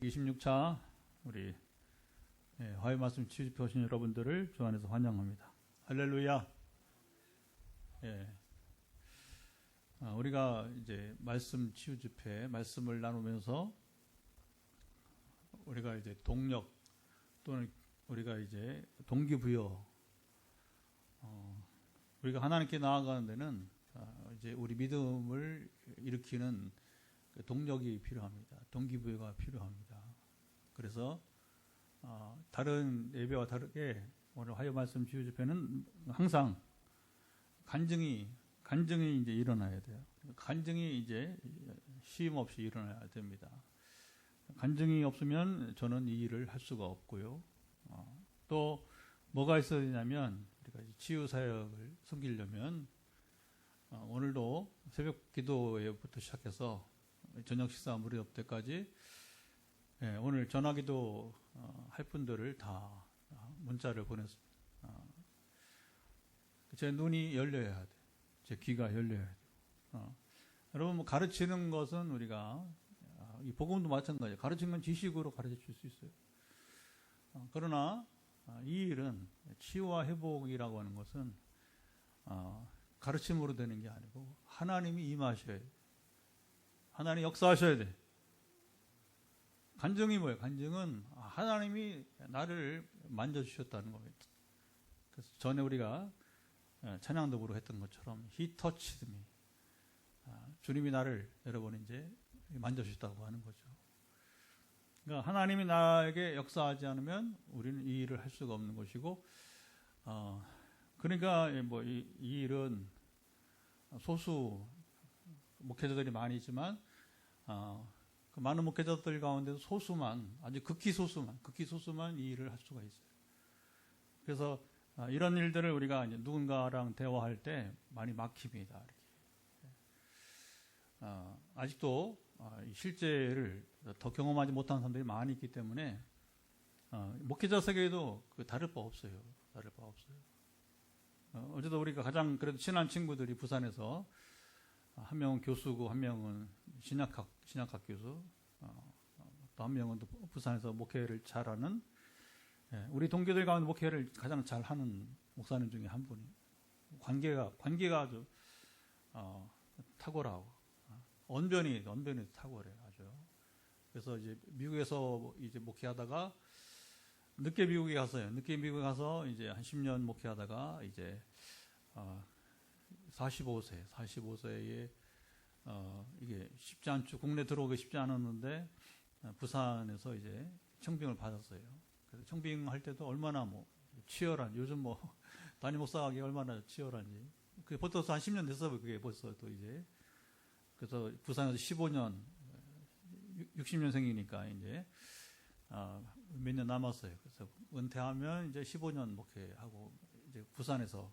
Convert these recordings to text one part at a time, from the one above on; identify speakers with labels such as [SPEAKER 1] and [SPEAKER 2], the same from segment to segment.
[SPEAKER 1] 26차 우리 화요 말씀 치유집회 오신 여러분들을 주 안에서 환영합니다. 할렐루야. 우리가 이제 말씀 치유집회 말씀을 나누면서 우리가 이제 동력 또는 우리가 이제 동기부여 우리가 하나님께 나아가는 데는 이제 우리 믿음을 일으키는 동력이 필요합니다. 동기부여가 필요합니다. 그래서 다른 예배와 다르게 오늘 화요 말씀 치유 집회는 항상 간증이 이제 일어나야 돼요. 간증이 이제 쉼 없이 일어나야 됩니다. 간증이 없으면 저는 이 일을 할 수가 없고요. 또 뭐가 있어야 되냐면 우리가 치유 사역을 섬기려면 오늘도 새벽 기도회부터 시작해서 저녁 식사 무렵 때까지 오늘 전화기도 할 분들을 다 문자를 보냈습니다. 제 눈이 열려야 돼. 제 귀가 열려야 돼요. 여러분 가르치는 것은 우리가 이 복음도 마찬가지예요. 가르치는 건 지식으로 가르쳐 줄 수 있어요. 그러나 이 일은 치유와 회복이라고 하는 것은 가르침으로 되는 게 아니고 하나님이 임하셔야 돼요. 하나님 역사하셔야 돼. 간증이 뭐예요? 간증은 하나님이 나를 만져주셨다는 거예요. 그래서 전에 우리가 찬양도구로 했던 것처럼 He touched me. 주님이 나를 여러분 이제 만져주셨다고 하는 거죠. 그러니까 하나님이 나에게 역사하지 않으면 우리는 이 일을 할 수가 없는 것이고, 그러니까 뭐 이 일은 소수 목회자들이 많이 있지만 그 많은 목회자들 가운데도 소수만 아주 극히 소수만 이 일을 할 수가 있어요. 그래서 이런 일들을 우리가 이제 누군가랑 대화할 때 많이 막힙니다. 이렇게. 아직도 실제를 더 경험하지 못한 사람들이 많이 있기 때문에 목회자 세계에도 다를 바 없어요. 어제도 우리가 가장 그래도 친한 친구들이 부산에서 한 명은 교수고 한 명은 신약학 교수, 또 한 명은 또 부산에서 목회를 잘하는 우리 동기들 가운데 목회를 가장 잘하는 목사님 중에 한 분이 관계가 아주 탁월하고 언변이 탁월해요. 아주. 그래서 이제 미국에서 이제 목회하다가 늦게 미국에 가서 이제 한 10년 목회하다가 이제 45세에 이게 쉽지 않죠. 국내 들어오기 쉽지 않았는데 부산에서 이제 청빙을 받았어요. 그래서 청빙할 때도 얼마나 뭐 치열한 요즘 뭐 담임 목사하기 얼마나 치열한지. 그게 벌써 한 10년 됐어요. 그게 벌써 또 이제 그래서 부산에서 15년 60년생이니까 이제 몇 년 남았어요. 그래서 은퇴하면 이제 15년 목회하고 이제 부산에서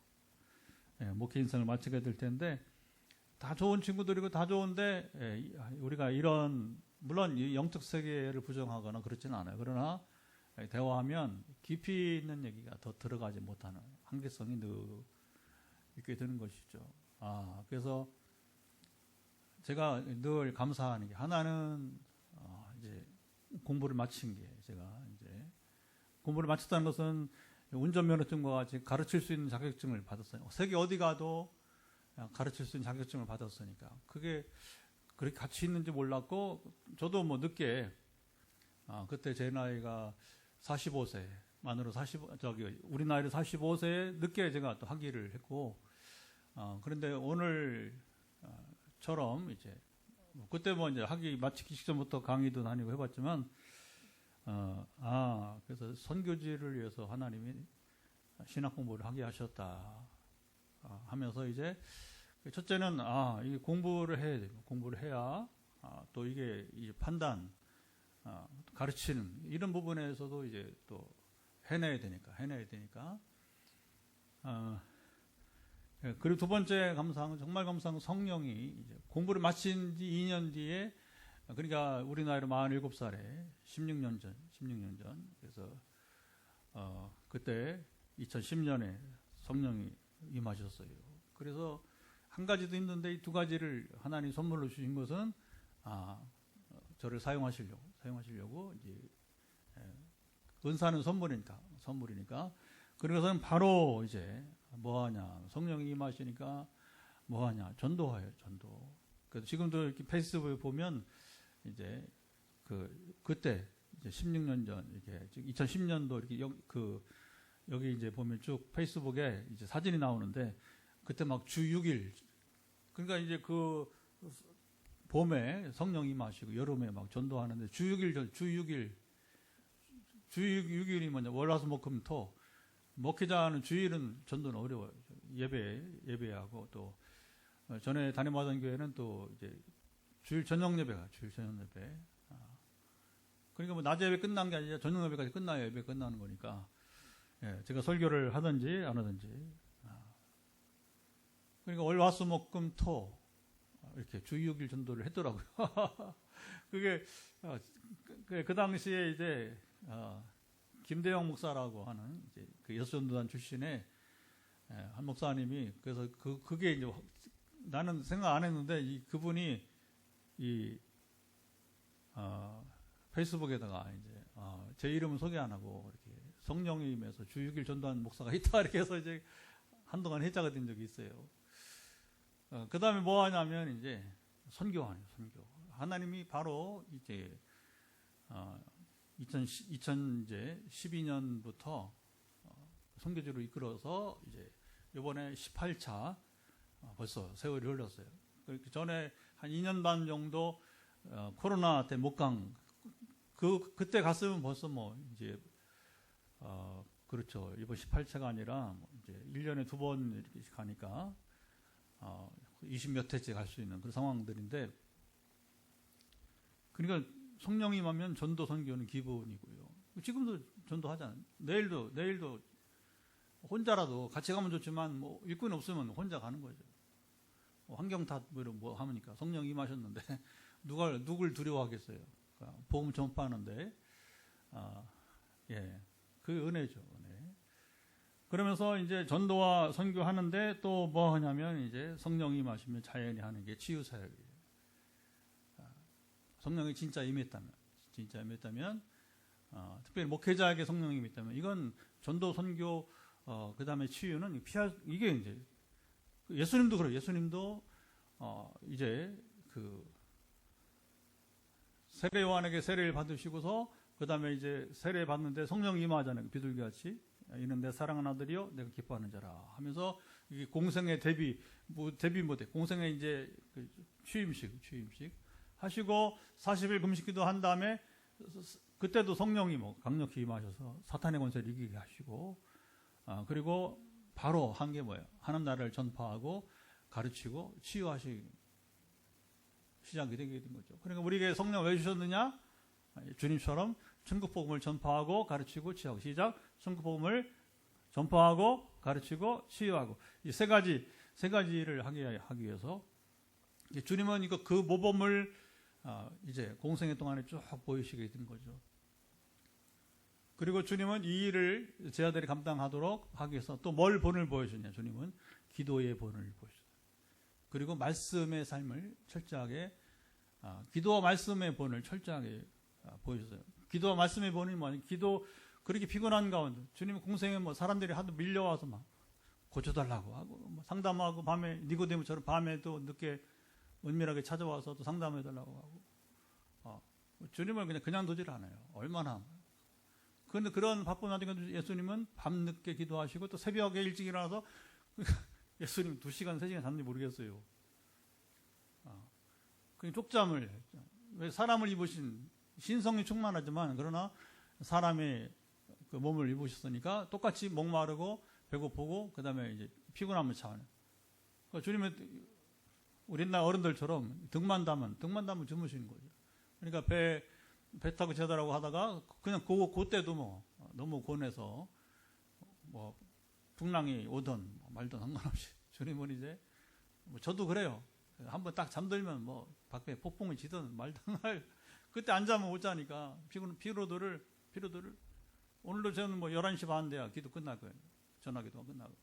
[SPEAKER 1] 목회 인생을 마치게 될 텐데 다 좋은 친구들이고 다 좋은데 우리가 이런 물론 영적 세계를 부정하거나 그렇지는 않아요. 그러나 대화하면 깊이 있는 얘기가 더 들어가지 못하는 한계성이 늘 있게 되는 것이죠. 그래서 제가 늘 감사하는 게 하나는 이제 공부를 마친 게 제가 이제 공부를 마쳤다는 것은 운전면허증과 같이 가르칠 수 있는 자격증을 받았어요. 세계 어디 가도 가르칠 수 있는 자격증을 받았으니까 그게 그렇게 가치 있는지 몰랐고 저도 뭐 늦게 그때 제 나이가 45세 만으로 우리 나이로 45세에 늦게 제가 또 학위를 했고 그런데 오늘처럼 이제 그때 뭐 이제 학위 마치기 직전부터 강의도 다니고 해봤지만 그래서 선교지를 위해서 하나님이 신학 공부를 하게 하셨다 하면서 이제 첫째는 이게 공부를 해야 돼요. 공부를 해야 또 이게 판단, 가르치는 이런 부분에서도 이제 또 해내야 되니까. 그리고 두 번째 정말 감사한 성령이 이제 공부를 마친 지 2년 뒤에 그러니까 우리 나이로 47살에 16년 전 그래서 그때 2010년에 성령이 임하셨어요. 그래서 한 가지도 힘든데 이 두 가지를 하나님 선물로 주신 것은 저를 사용하시려고 사용하시려고 이제 은사는 선물이니까. 그래서는 바로 이제 뭐하냐, 성령이 임하시니까 뭐하냐, 전도해요, 전도. 그래서 지금도 이렇게 페이스북에 보면 이제 그때 이제 16년 전 이렇게 2010년도 이렇게 여기 이제 보면 쭉 페이스북에 이제 사진이 나오는데 그때 막 주 6일, 그러니까 이제 그 봄에 성령 임하시고 여름에 막 전도하는데 주 6일이 뭐냐, 월화수목금토. 목회자는 주일은 전도는 어려워요. 예배하고 또 전에 다녀봤던 교회는 또 이제 주일 저녁 예배가 주일 저녁 예배. 그러니까 뭐 낮에 예배 끝난 게 아니라 저녁 예배까지 끝나야 예배 끝나는 거니까. 예, 제가 설교를 하든지 안 하든지. 그러니까 월화수목금토 이렇게 주 6일 전도를 했더라고요. 그게 그 당시에 이제 김대영 목사라고 하는 이제 그 여수전도단 출신의 한 목사님이, 그래서 그게 이제 나는 생각 안 했는데 그분이 페이스북에다가 이제 제 이름은 소개 안 하고 이렇게 성령이 임해서 주 6일 전도한 목사가 있다 이렇게 해서 이제 한동안 해자가 된 적이 있어요. 그 다음에 뭐 하냐면 이제 선교하네요, 선교. 하나님이 바로 이제 2012년부터 선교지로 이끌어서 이제 이번에 18차 벌써 세월이 흘렀어요. 그 전에 한 2년 반 정도 코로나 때 못 간, 그때 갔으면 벌써 뭐 이제 그렇죠. 이번 18차가 아니라 이제 1년에 2번 이렇게 가니까 20몇 회째 갈 수 있는 그런 상황들인데, 그러니까 성령이 임하면 전도 선교는 기본이고요. 지금도 전도하잖아요. 내일도 혼자라도 같이 가면 좋지만 뭐 일꾼이 없으면 혼자 가는 거죠. 환경 탓 뭐 하니까 성령이 임하셨는데 누굴 두려워하겠어요. 그러니까 복음 전파하는데 예, 그 은혜죠, 은혜. 그러면서 이제 전도와 선교하는데 또 뭐 하냐면 이제 성령이 임하시면 자연히 하는 게 치유 사역이에요. 성령이 진짜 임했다면, 특별히 목회자에게 성령이 임했다면, 이건 전도, 선교, 그 다음에 치유는 이게 이제, 예수님도 그래요. 예수님도, 이제 세례 요한에게 세례를 받으시고서, 그 다음에 이제 세례 받는데 성령이 임하잖아요. 비둘기같이. 이는 내 사랑하는 아들이요, 내가 기뻐하는 자라 하면서, 이게 공생의 데뷔 못해. 공생의 이제 취임식. 하시고 40일 금식기도 한 다음에 그때도 성령이 뭐 강력히 임하셔서 사탄의 권세를 이기게 하시고, 그리고 바로 한 게 뭐예요? 하나님 나라를 전파하고 가르치고 치유하시기 시작이 되게 된 거죠. 그러니까 우리에게 성령 왜 주셨느냐? 주님처럼 천국 복음을 전파하고 가르치고 치유하고. 시작. 천국 복음을 전파하고 가르치고 치유하고. 이 세 가지를 하기 위해서 주님은 그 모범을 이제 공생애 동안에 쭉 보이시게 된 거죠. 그리고 주님은 이 일을 제 아들이 감당하도록 하기 위해서 또 뭘 본을 보여주냐? 주님은 기도의 본을 보여주셨어요. 그리고 말씀의 삶을 철저하게, 기도와 말씀의 본을 철저하게 보여주셨어요. 기도와 말씀의 본이 뭐냐? 그렇게 피곤한 가운데 주님 공생에 뭐 사람들이 하도 밀려와서 막 고쳐달라고 하고 뭐 상담하고, 밤에 니고데모처럼 밤에도 늦게 은밀하게 찾아와서 또 상담해달라고 하고, 주님을 그냥 두질 않아요. 얼마나. 그런데 그런 바쁜 와중에 예수님은 밤늦게 기도하시고 또 새벽에 일찍 일어나서 예수님 2시간, 3시간 잤는지 모르겠어요. 그냥 쪽잠을 했죠. 왜? 사람을 입으신, 신성이 충만하지만 그러나 사람의 그 몸을 입으셨으니까 똑같이 목마르고 배고프고 그 다음에 이제 피곤함을 차는. 그러니까 주님은 우리 옛날 어른들처럼 등만 담으면 주무시는 거죠. 그러니까 배 타고 제자라고 하다가 그냥 그때도 뭐 너무 고뇌서 뭐 풍랑이 오든 말든 상관없이 주님은 이제 뭐 저도 그래요. 한번 딱 잠들면 뭐 밖에 폭풍이 지든 말든 그때 안 자면 못 자니까 피로도를 오늘도 저는 뭐 11시 반 돼야 기도 끝날 거예요. 전화기도가 끝나고.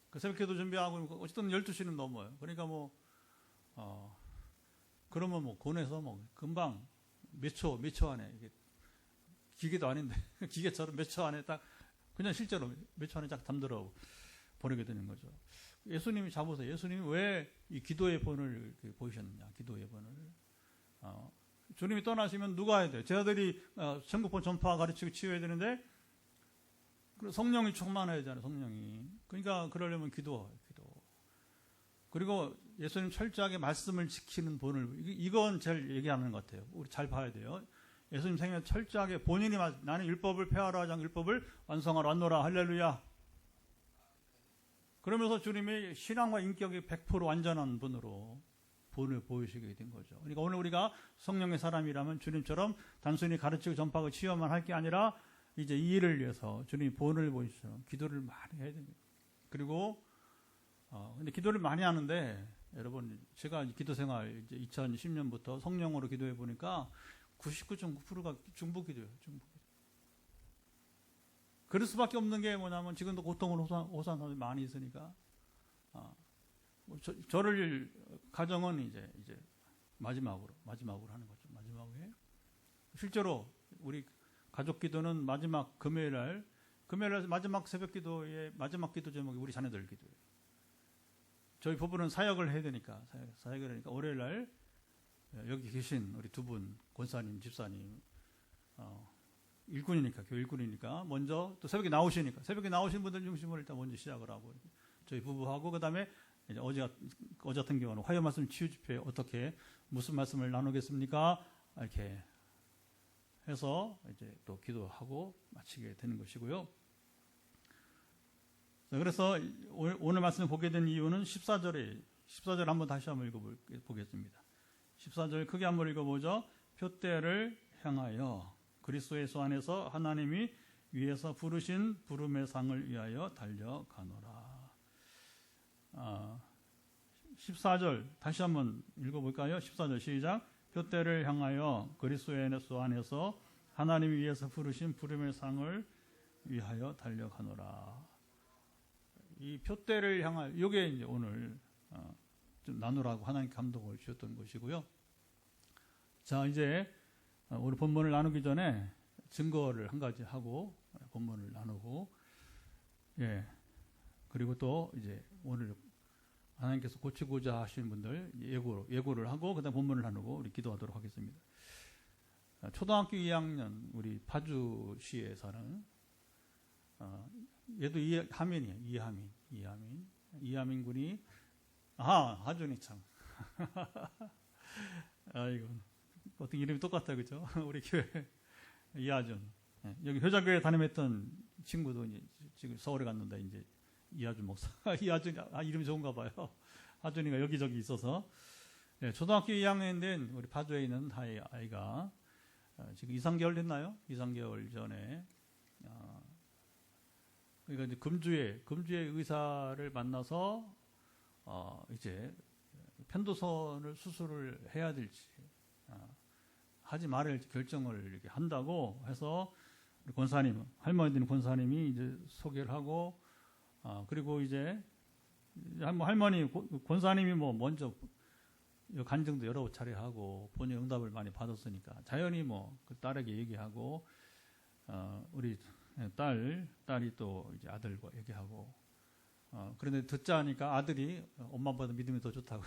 [SPEAKER 1] 그 새벽기도 준비하고 어쨌든 12시는 넘어요. 그러니까 뭐 그러면 뭐 고뇌서 뭐 금방 몇 초 안에, 이게 기계도 아닌데, 기계처럼 몇 초 안에 딱, 그냥 실제로 몇 초 안에 딱 잠들어 버리게 되는 거죠. 예수님이 잡으세요. 예수님이 왜 이 기도의 본을 보이셨느냐, 기도의 본을. 주님이 떠나시면 누가 해야 돼요? 제자들이 천국본 전파 가르치고 치유해야 되는데, 성령이 충만해야 되잖아요, 성령이. 그러니까 그러려면 기도. 그리고 예수님 철저하게 말씀을 지키는 본을, 이건 제일 얘기하는 것 같아요. 우리 잘 봐야 돼요. 예수님 생애 철저하게 본인이 나는 율법을 폐하라 하지 않고 율법을 완성하러 왔노라. 할렐루야. 그러면서 주님이 신앙과 인격이 100% 완전한 분으로 본을 보이시게 된 거죠. 그러니까 오늘 우리가 성령의 사람이라면 주님처럼 단순히 가르치고 전파하고 치유만 할 게 아니라 이제 이 일을 위해서 주님이 본을 보이시처럼 기도를 많이 해야 됩니다. 그리고 근데 기도를 많이 하는데 여러분 제가 기도 생활 이제 2010년부터 성령으로 기도해 보니까 99.9%가 중보 기도예요. 중보 기도. 그럴 수밖에 없는 게 뭐냐면 지금도 고통을 호소하는 사람들이 많이 있으니까 저를 가정은 이제 마지막으로 하는 거죠. 마지막에 실제로 우리 가족 기도는 마지막 금요일 날 마지막 새벽 기도의 마지막 기도 제목이 우리 자녀들 기도예요. 저희 부부는 사역을 해야 되니까 사역을 하니까 월요일 날 여기 계신 우리 두 분 권사님 집사님 일꾼이니까 교회 일꾼이니까 먼저 또 새벽에 나오신 분들 중심으로 일단 먼저 시작을 하고 저희 부부하고 그다음에 이제 어제 같은 경우는 화요 말씀 치유 집회 어떻게 무슨 말씀을 나누겠습니까? 이렇게 해서 이제 또 기도하고 마치게 되는 것이고요. 그래서 오늘 말씀을 보게 된 이유는 14절 한번 다시 한번 읽어보겠습니다. 14절 크게 한번 읽어보죠. 표대를 향하여 그리스도 예수 안에서 하나님이 위에서 부르신 부름의 상을 위하여 달려가노라. 14절 다시 한번 읽어볼까요? 14절 시작. 표대를 향하여 그리스도 예수 안에서 하나님이 위에서 부르신 부름의 상을 위하여 달려가노라. 이 표대를 향하여 이게 이제 오늘 좀 나누라고 하나님 감동을 주셨던 것이고요. 자 이제 우리 본문을 나누기 전에 증거를 한 가지 하고 본문을 나누고 그리고 또 이제 오늘 하나님께서 고치고자 하시는 분들 예고를 하고 그다음 본문을 나누고 우리 기도하도록 하겠습니다. 초등학교 2학년 우리 파주시에 사는 얘도 이하민이에요. 이하민 군이 하준이 참 아이고 어떻게 이름이 똑같다 그죠? 우리 교회 이하준 여기 효자교회 담임했던 친구도 이제 지금 서울에 갔는데 이제 이하준 목사 이하준 이름이 좋은가 봐요. 하준이가 여기저기 있어서 초등학교 2학년 된 우리 파주에 있는 아이가 지금 2-3개월 됐나요? 2-3개월 전에 그러니까 이제 금주의 의사를 만나서 이제 편도선을 수술을 해야 될지 하지 말을 결정을 이렇게 한다고 해서 권사님 할머니들 권사님이 이제 소개를 하고 그리고 이제 할머니 권사님이 뭐 먼저 간증도 여러 차례 하고 본인 응답을 많이 받았으니까 자연히 뭐 그 딸에게 얘기하고 우리 딸이 또 이제 아들과 얘기하고 그런데 듣자 하니까 아들이 엄마보다 믿음이 더 좋다고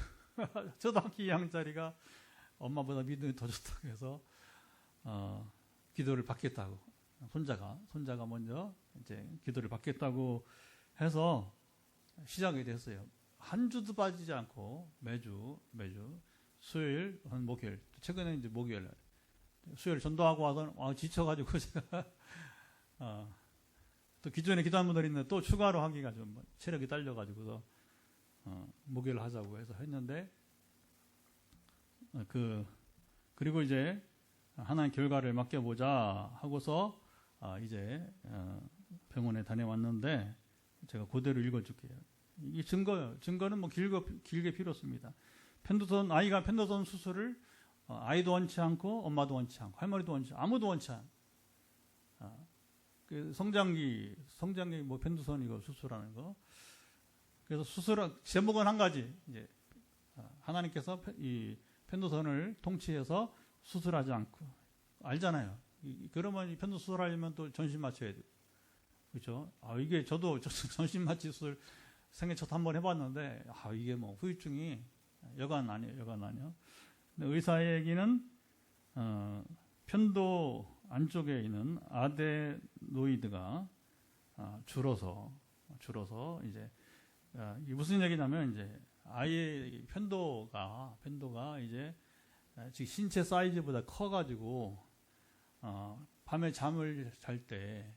[SPEAKER 1] 초등학교 2학년짜리가 엄마보다 믿음이 더 좋다고 해서 기도를 받겠다고 손자가 먼저 이제 기도를 받겠다고 해서 시작이 됐어요. 한 주도 빠지지 않고 매주 수요일 목요일 최근에 이제 목요일 수요일 전도하고 와서 지쳐가지고 제가 또 기존에 기도한 분들이 있는데 또 추가로 하기가 좀 체력이 딸려가지고서 목요일 하자고 해서 했는데 그리고 이제 하나님 결과를 맡겨보자 하고서 이제 병원에 다녀왔는데 제가 그대로 읽어줄게요. 이 증거예요. 증거는 뭐 길게 필요 없습니다. 아이가 편도선 수술을 아이도 원치 않고 엄마도 원치 않고 할머니도 원치 않고 아무도 원치 않고 그 성장기 뭐 편도선 이거 수술하는 거. 그래서 제목은 한 가지 이제 하나님께서 이 편도선을 통치해서 수술하지 않고 알잖아요. 그러면 편도 수술하려면 또 전신 맞춰야 돼요. 그렇죠? 이게 저도 전신 마취 수술 생애 첫 한 번 해봤는데 이게 뭐 후유증이 여간 아니에요. 근데 의사의 얘기는 편도 안쪽에 있는 아데노이드가 줄어서 이제 이게 무슨 얘기냐면 이제 아이의 편도가 이제 지금 신체 사이즈보다 커가지고 밤에 잠을 잘 때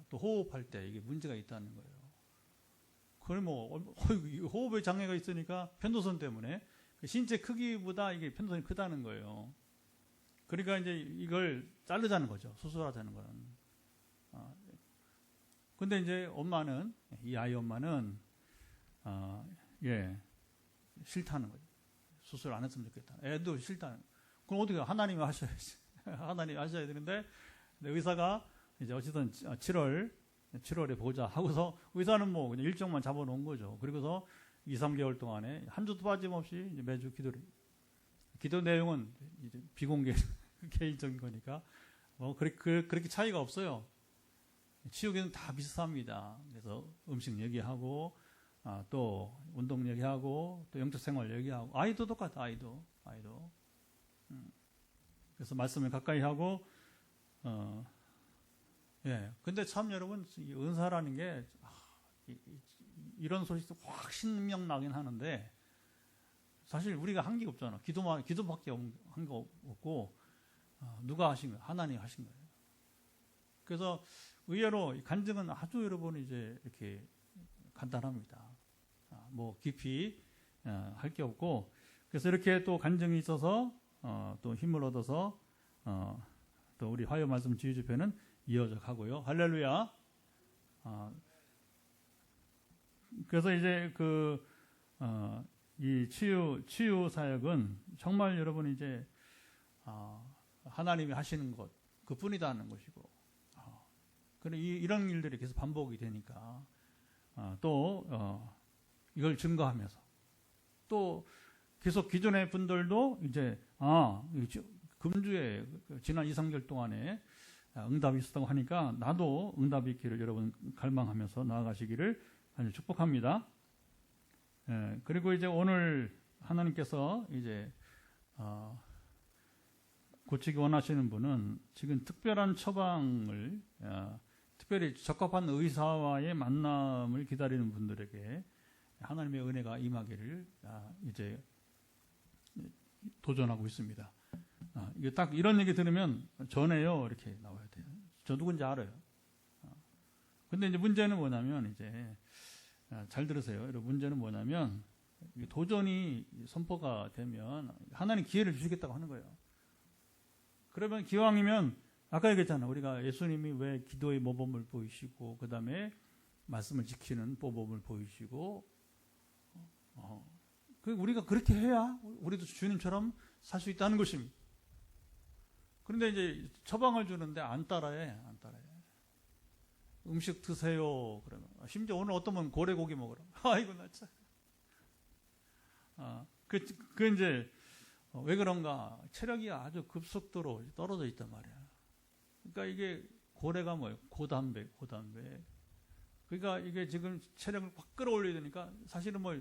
[SPEAKER 1] 또 호흡할 때 이게 문제가 있다는 거예요. 그럼 뭐 호흡에 장애가 있으니까 편도선 때문에 신체 크기보다 이게 편도선이 크다는 거예요. 그러니까 이제 이걸 자르자는 거죠. 수술하자는 거는. 근데 이제 이 아이 엄마는 싫다는 거죠. 수술 안 했으면 좋겠다. 애도 싫다는. 그럼 어떻게 하나님이 하셔야지. 하나님이 하셔야 되는데 의사가 이제 어쨌든 7월에 보자 하고서 의사는 뭐 그냥 일정만 잡아놓은 거죠. 그리고서 2, 3개월 동안에 한 주도 빠짐없이 이제 매주 기도 내용은 이제 비공개 개인적인 거니까 그렇게 차이가 없어요. 치유기는 다 비슷합니다. 그래서 음식 얘기하고 또 운동 얘기하고 또 영적 생활 얘기하고 아이도 똑같아. 아이도. 그래서 말씀을 가까이 하고 근데 참 여러분 이 은사라는 게 이런 소식도 확 신명 나긴 하는데 사실 우리가 한 게 없잖아. 기도밖에 한 거 없고 누가 하신 거예요? 하나님 하신 거예요. 그래서 의외로 간증은 아주 여러분 이제 이렇게 간단합니다. 뭐 깊이 할 게 없고 그래서 이렇게 또 간증이 있어서 또 힘을 얻어서 또 우리 화요 말씀 지휘 집회는 이어져 가고요. 할렐루야. 그래서 이제 이 치유 사역은 정말 여러분 이제 하나님이 하시는 것 그뿐이다는 것이고 이런 일들이 계속 반복이 되니까 또 이걸 증거하면서 또 계속 기존의 분들도 이제 금주에 지난 2, 3개월 동안에 응답이 있었다고 하니까 나도 응답이 있기를 여러분 갈망하면서 나아가시기를 아주 축복합니다. 그리고 이제 오늘 하나님께서 이제 고치기 원하시는 분은 지금 특별한 처방을 특별히 적합한 의사와의 만남을 기다리는 분들에게 하나님의 은혜가 임하기를 이제 도전하고 있습니다. 이게 딱 이런 얘기 들으면 전해요 이렇게 나와야 돼요. 저 누군지 알아요. 근데 이제 문제는 뭐냐면 이제 잘 들으세요. 여러분 문제는 뭐냐면 도전이 선포가 되면 하나님 기회를 주시겠다고 하는 거예요. 그러면 기왕이면 아까 얘기했잖아. 우리가 예수님이 왜 기도의 모범을 보이시고 그 다음에 말씀을 지키는 모범을 보이시고 우리가 그렇게 해야 우리도 주님처럼 살 수 있다는 것입니다. 그런데 이제 처방을 주는데 안 따라해. 음식 드세요. 그러면 심지어 오늘 어떤 분 고래고기 먹으라. 아이고 나 참. 그 이제 왜 그런가? 체력이 아주 급속도로 떨어져 있단 말이야. 그러니까 이게 고래가 뭐예요? 고단백. 그러니까 이게 지금 체력을 확 끌어올려야 되니까 사실은 뭐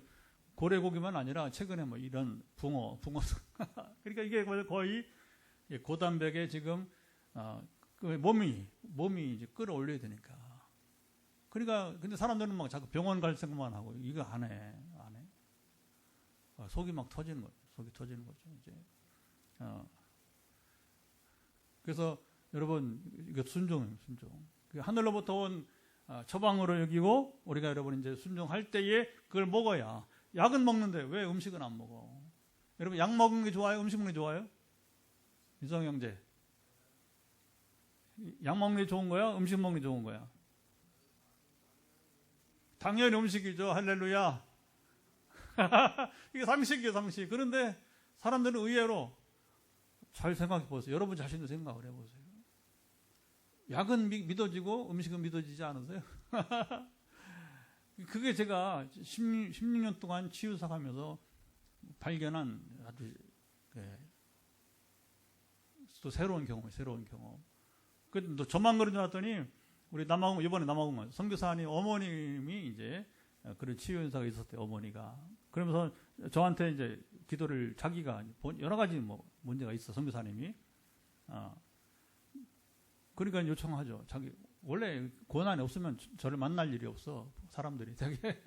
[SPEAKER 1] 고래고기만 아니라 최근에 뭐 이런 붕어. 그러니까 이게 거의 고단백에 지금 몸이 이제 끌어올려야 되니까. 그러니까 근데 사람들은 막 자꾸 병원 갈 생각만 하고 이거 안 해. 속이 막 터지는 거죠. 이제. 그래서 여러분 이거 순종. 하늘로부터 온 처방으로 여기고 우리가 여러분 이제 순종할 때에 그걸 먹어야. 약은 먹는데 왜 음식은 안 먹어? 여러분 약 먹는 게 좋아요? 음식 먹는 게 좋아요? 유성 형제. 약 먹는 게 좋은 거야? 음식 먹는 게 좋은 거야? 당연히 음식이죠. 할렐루야. 이게 상식이에요, 상식. 그런데 사람들은 의외로 잘 생각해 보세요. 여러분 자신도 생각을 해보세요. 약은 믿어지고 음식은 믿어지지 않으세요? 그게 제가 16년 동안 치유사 하면서 발견한 아주 또 새로운 경험, 새로운 경험. 또 저만 그런 줄 알았더니 우리 이번에 남아공만 선교사님 어머님이 이제 그런 치유 현상이 있었대요. 어머니가. 그러면서 저한테 이제 기도를 자기가 여러 가지 뭐 문제가 있어 선교사님이. 그러니까 요청하죠. 자기 원래 고난이 없으면 저를 만날 일이 없어. 사람들이 되게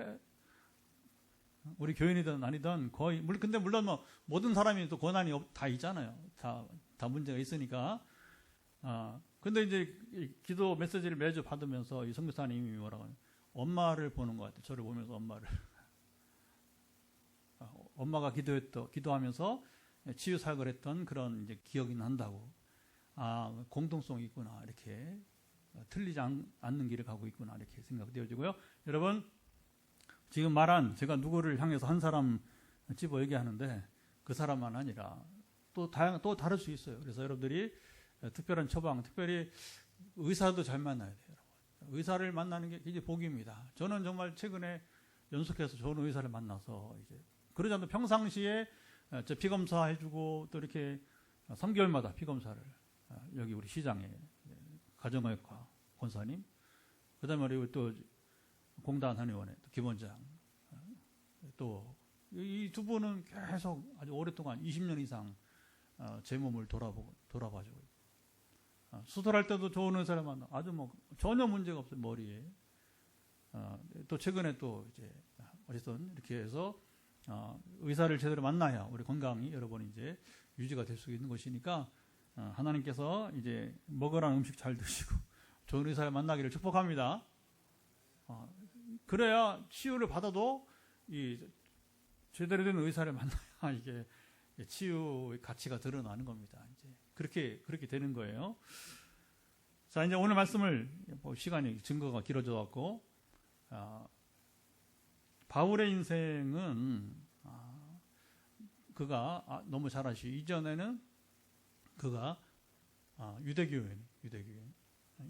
[SPEAKER 1] 우리 교인이든 아니든 거의 근데 물론 뭐 모든 사람이 또 고난이 다 있잖아요. 다 문제가 있으니까. 근데 이제 이 기도 메시지를 매주 받으면서 이 선교사님이 뭐라고 하냐. 엄마를 보는 것 같아요. 저를 보면서 엄마를. 엄마가 기도하면서 치유 사역을 했던 그런 이제 기억이 난다고. 공동성이 있구나. 이렇게 틀리지 않는 길을 가고 있구나. 이렇게 생각되어지고요. 여러분, 지금 말한 제가 누구를 향해서 한 사람 집어 얘기하는데 그 사람만 아니라 또 다를 수 있어요. 그래서 여러분들이 특별한 처방, 특별히 의사도 잘 만나야 돼요. 의사를 만나는 게 굉장히 복입니다. 저는 정말 최근에 연속해서 좋은 의사를 만나서 이제 그러지 않아도 평상시에 저 피검사 해주고 또 이렇게 3개월마다 피검사를 여기 우리 시장에 가정의학과 권사님, 그다음에 우리 또 공단 한의원의 김원장, 또 이 두 분은 계속 아주 오랫동안 20년 이상 제 몸을 돌아봐주고 수술할 때도 좋은 의사를 만나 아주 뭐 전혀 문제가 없어요. 머리에. 또 최근에 또 이제 어쨌든 이렇게 해서 의사를 제대로 만나야 우리 건강이 여러분 이제 유지가 될 수 있는 것이니까 하나님께서 이제 먹으라는 음식 잘 드시고 좋은 의사를 만나기를 축복합니다. 그래야 치유를 받아도 이 제대로 된 의사를 만나야 이게 치유의 가치가 드러나는 겁니다. 이제 그렇게 되는 거예요. 자, 이제 오늘 말씀을 시간이 증거가 길어져 갖고 바울의 인생은 그가 너무 잘 아시죠. 이전에는 그가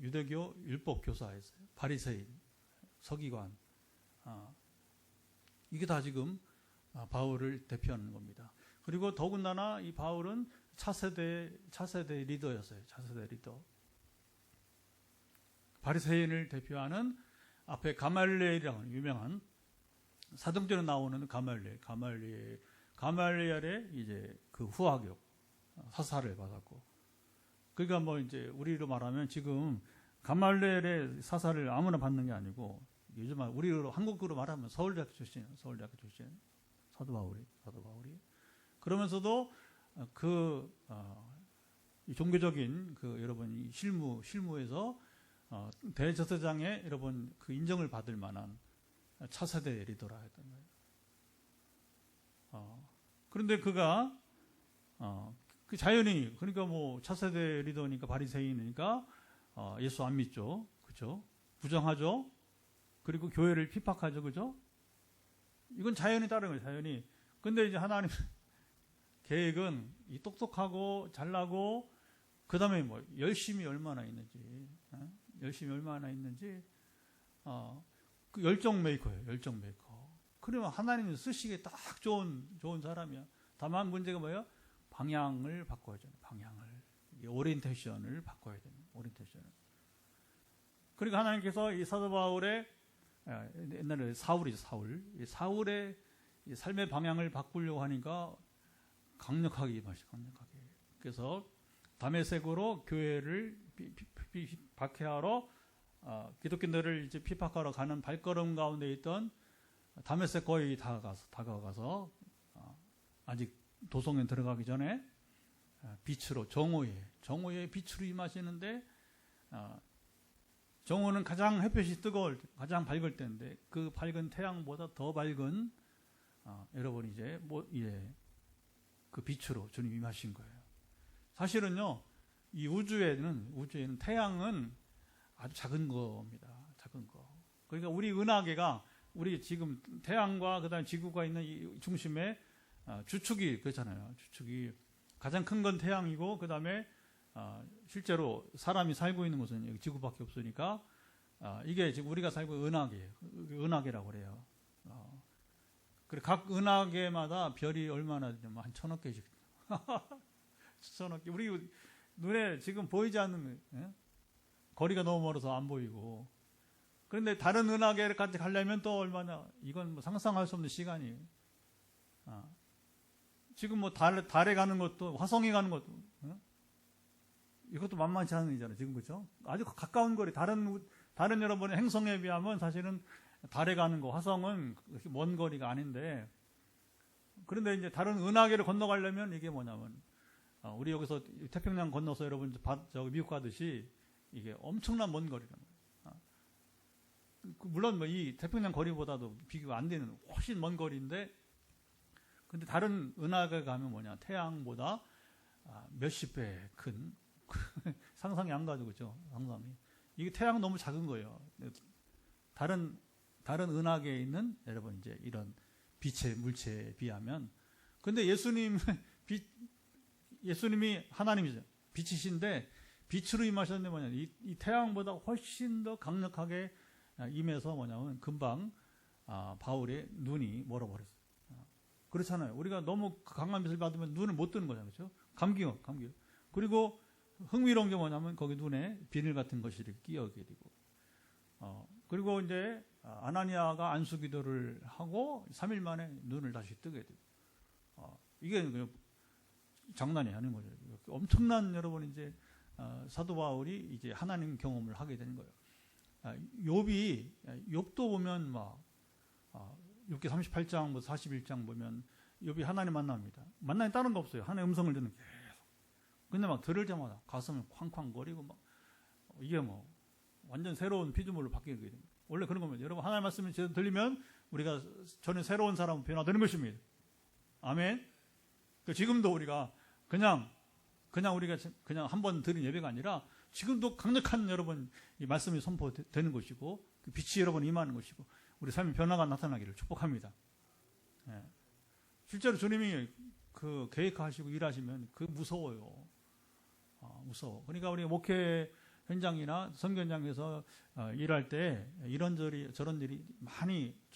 [SPEAKER 1] 유대교 율법 교사였어요. 바리새인, 서기관. 이게 다 지금 바울을 대표하는 겁니다. 그리고 더군다나 이 바울은 차세대 리더였어요. 차세대 리더. 바리새인을 대표하는 앞에 가말리엘이라는 유명한 사도행전에 나오는 가말리엘의 이제 그 후하교 사사를 받았고, 그러니까 뭐 이제 우리로 말하면 지금 가말리엘의 사사를 아무나 받는 게 아니고 요즘 우리로 한국으로 말하면 서울대학교 출신 사도 바울이. 그러면서도 이 종교적인 여러분 실무에서 대제사장의 여러분 그 인정을 받을 만한 차세대 리더라 했던 거예요. 그런데 그가 그 자연히 그러니까 뭐 차세대 리더니까 바리새인이니까 예수 안 믿죠, 그렇죠? 부정하죠. 그리고 교회를 핍박하죠, 그렇죠? 이건 자연히 따른 거예요, 자연히. 근데 이제 하나님 계획은 이 똑똑하고 잘나고 그다음에 뭐 열심이 얼마나 있는지, 그 열정 메이커예요, 열정 메이커. 그러면 하나님이 쓰시기에 딱 좋은 사람이야. 다만 문제가 뭐예요? 방향을 바꿔야 돼요. 오리엔테이션을 바꿔야 됩니다. 오리엔테이션을. 그러니까 하나님께서 이 사도 바울의 옛날에 사울의 이 삶의 방향을 바꾸려고 하니까 강력하게. 그래서 다메섹으로 교회를 박해하러 기독교인들을 이제 핍박하러 가는 발걸음 가운데 있던 다메섹 거의 다가가서 아직 도성에 들어가기 전에 빛으로 정오의 빛으로 임하시는데 정오는 가장 햇볕이 뜨거울 때, 가장 밝을 때인데 그 밝은 태양보다 더 밝은 여러분 이제 그 빛으로 주님 임하신 거예요. 사실은요, 이 우주에는 태양은 아주 작은 겁니다. 작은 거. 그러니까 우리 은하계가 우리 지금 태양과 그다음에 지구가 있는 이 중심에 주축이 그렇잖아요. 주축이 가장 큰 건 태양이고 그다음에 실제로 사람이 살고 있는 곳은 여기 지구밖에 없으니까 이게 지금 우리가 살고 있는 은하계예요. 은하계라고 그래요. 그리고 각 은하계마다 별이 얼마나 되냐면 한 1,000억 개씩. 1,000억 개. 우리 눈에 지금 보이지 않는 거예요. 거리가 너무 멀어서 안 보이고. 그런데 다른 은하계까지 가려면 또 얼마나, 이건 뭐 상상할 수 없는 시간이에요. 지금 뭐 달에 가는 것도, 화성에 가는 것도, 이것도 만만치 않은 일이잖아요. 지금 그죠? 아주 가까운 거리, 다른 여러분의 행성에 비하면 사실은 달에 가는 거, 화성은 그렇게 먼 거리가 아닌데, 그런데 이제 다른 은하계를 건너가려면 이게 뭐냐면, 우리 여기서 태평양 건너서 여러분 저기 미국 가듯이 이게 엄청난 먼 거리란 말이에요. 물론 뭐 이 태평양 거리보다도 비교가 안 되는 훨씬 먼 거리인데, 근데 다른 은하계 가면 뭐냐, 태양보다 몇십 배 큰 상상이 안 가죠, 그죠? 상상이. 이게 태양 너무 작은 거예요. 다른 은하계에 있는 여러분 이제 이런 빛의 물체에 비하면. 근데 예수님이 하나님이죠. 빛이신데 빛으로 임하셨는데 뭐냐, 이 태양보다 훨씬 더 강력하게 임해서 뭐냐면 금방 바울의 눈이 멀어버렸어요. 그렇잖아요. 우리가 너무 강한 빛을 받으면 눈을 못 뜨는 거잖아요. 그렇죠? 감기요. 그리고 흥미로운 게 뭐냐면 거기 눈에 비늘 같은 것이 이렇게 끼어게 되고, 그리고 이제 아나니아가 안수 기도를 하고 3일 만에 눈을 다시 뜨게 되고, 이게 그냥 장난이 아닌 거죠. 엄청난 여러분 이제 사도 바울이 이제 하나님 경험을 하게 되는 거예요. 욥도 보면 막 욥기 38장, 41장 보면 욥이 하나님 만납니다. 만나니 다른 거 없어요. 하나님의 음성을 듣는 게 계속. 근데 막 들을 때마다 가슴을 쾅쾅거리고 막 이게 뭐 완전 새로운 피조물로 바뀌게 됩니다. 원래 그런 겁니다. 여러분 하나님 말씀이 제대로 들리면 우리가 전혀 새로운 사람으로 변화되는 것입니다. 아멘. 지금도 우리가 그냥 우리가 그냥 한번 들은 예배가 아니라 지금도 강력한 여러분 이 말씀이 선포되는 것이고 그 빛이 여러분 임하는 것이고 우리 삶의 변화가 나타나기를 축복합니다. 예. 실제로 주님이 그 계획하시고 일하시면 그 무서워요. 무서워. 그러니까 우리 목회 현장이나 선교 현장에서 일할 때 이런저런 저런 일이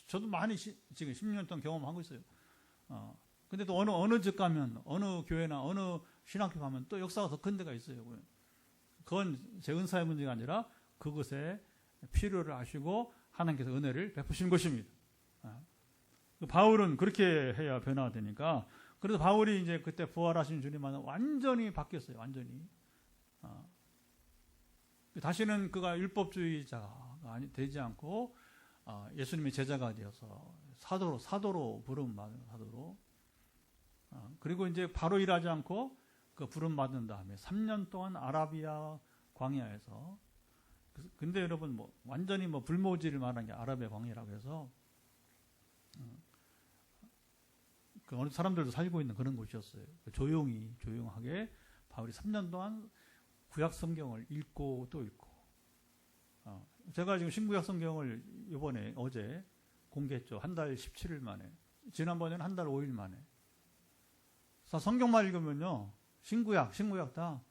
[SPEAKER 1] 저도 많이 지금 10년 동안 경험하고 있어요. 근데 또 어느 집 가면, 어느 교회나 어느 신학교 가면 또 역사가 더 큰 데가 있어요. 그건 제 은사의 문제가 아니라 그것에 필요를 아시고 하나님께서 은혜를 베푸시는 것입니다. 바울은 그렇게 해야 변화가 되니까, 그래서 바울이 이제 그때 부활하신 주님과는 완전히 바뀌었어요. 완전히. 다시는 그가 율법주의자가 되지 않고 예수님의 제자가 되어서 사도로 부름 받은 사도로. 그리고 이제 바로 일하지 않고 그 부름 받은 다음에 3년 동안 아라비아 광야에서, 근데 여러분 뭐 완전히 뭐 불모지를 말한 게 아라비아 광야라고 해서 그 어느 사람들도 살고 있는 그런 곳이었어요. 조용하게 바울이 3년 동안 구약 성경을 읽고 또 읽고. 제가 지금 신구약 성경을 이번에 어제 공개했죠. 한 달 17일 만에. 지난번에는 한 달 5일 만에. 성경만 읽으면요, 신구약 다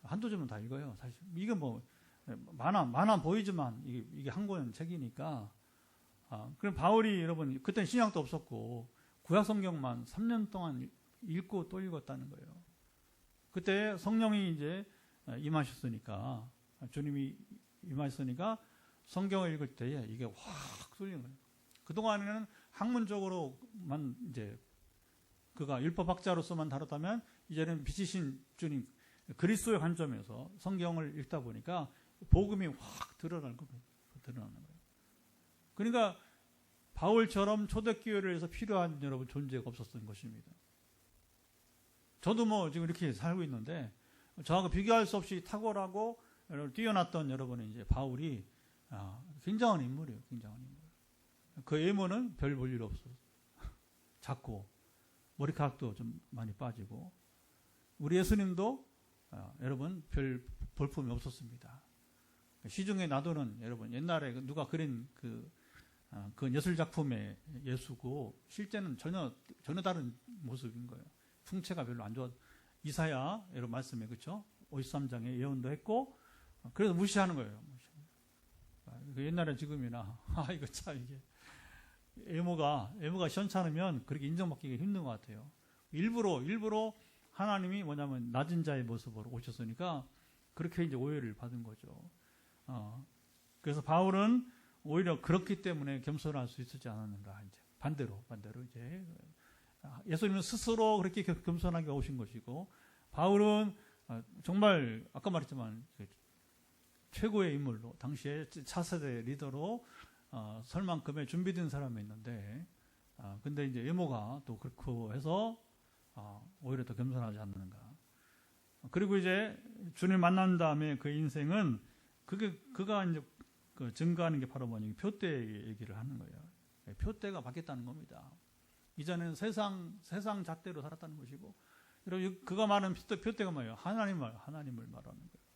[SPEAKER 1] 한두 점은 다 읽어요. 사실 이게 뭐 만화 보이지만 이게 한 권 책이니까. 그럼 바울이 여러분 그때는 신약도 없었고 구약 성경만 3년 동안 읽고 또 읽었다는 거예요. 그때 성령이 이제 임하셨으니까, 주님이 임하셨으니까 성경을 읽을 때에 이게 확 쏠리는 거예요. 그동안에는 학문적으로만 이제 그가 율법학자로서만 다뤘다면 이제는 빛이신 주님 그리스도의 관점에서 성경을 읽다 보니까 복음이 확 드러나는 거예요. 그러니까 바울처럼 초대교회에서 필요한 여러분 존재가 없었던 것입니다. 저도 뭐 지금 이렇게 살고 있는데 저하고 비교할 수 없이 탁월하고 뛰어났던 여러분은 이제 바울이 굉장한 인물이에요. 굉장한 인물. 그 외모는 별 볼 일 없어요. 작고 머리카락도 좀 많이 빠지고, 우리 예수님도 여러분 별 볼품이 없었습니다. 시중에 놔두는 여러분 옛날에 누가 그린 그 예술 작품의 예수고 실제는 전혀 다른 모습인 거예요. 풍채가 별로 안 좋아. 이사야 여러분 말씀에 그렇죠? 53장에 예언도 했고, 그래서 무시하는 거예요. 옛날에 지금이나 이거 참 이게 외모가 시원찮으면 그렇게 인정받기가 힘든 것 같아요. 일부러 하나님이 뭐냐면 낮은 자의 모습으로 오셨으니까 그렇게 이제 오해를 받은 거죠. 그래서 바울은 오히려 그렇기 때문에 겸손할 수 있지 않았는가. 이제 반대로 이제 예수님은 스스로 그렇게 겸손하게 오신 것이고, 바울은 정말 아까 말했지만 최고의 인물로, 당시에 차세대 리더로 설 만큼의 준비된 사람이었는데, 근데 이제 외모가 또 그렇고 해서 오히려 더 겸손하지 않는가. 그리고 이제 주님 만난 다음에 그 인생은 그가 이제 증거하는 게 바로 뭐냐, 표대 얘기를 하는 거예요. 표대가 바뀌었다는 겁니다. 이전에는 세상 잣대로 살았다는 것이고, 여러분 그가 말하는 표대가 뭐예요? 하나님을 말하는 거예요.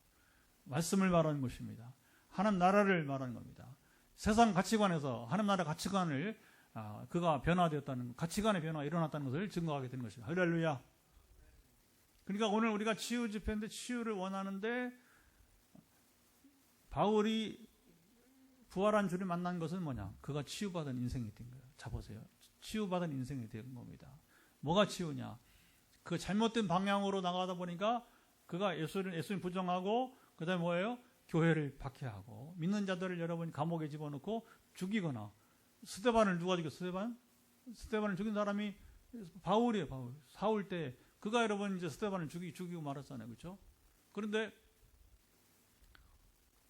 [SPEAKER 1] 말씀을 말하는 것입니다. 하나님 나라를 말하는 겁니다. 세상 가치관에서 하나님 나라 가치관을 그가 변화되었다는, 가치관의 변화가 일어났다는 것을 증거하게 되는 것입니다. 할렐루야. 그러니까 오늘 우리가 치유 집회인데 치유를 원하는데, 바울이 부활한 주를 만난 것은 뭐냐? 그가 치유받은 인생이 된 거예요. 자 보세요. 치유받은 인생이 된 겁니다. 뭐가 치유냐? 그 잘못된 방향으로 나가다 보니까 그가 예수님 부정하고, 그 다음에 뭐예요? 교회를 박해하고, 믿는 자들을 여러분 감옥에 집어넣고 죽이거나, 스데반을 누가 죽였어요? 스데반을 죽인 사람이 바울이에요. 바울. 사울 때 그가 여러분 이제 스데반을 죽이고 말았잖아요. 그렇죠? 그런데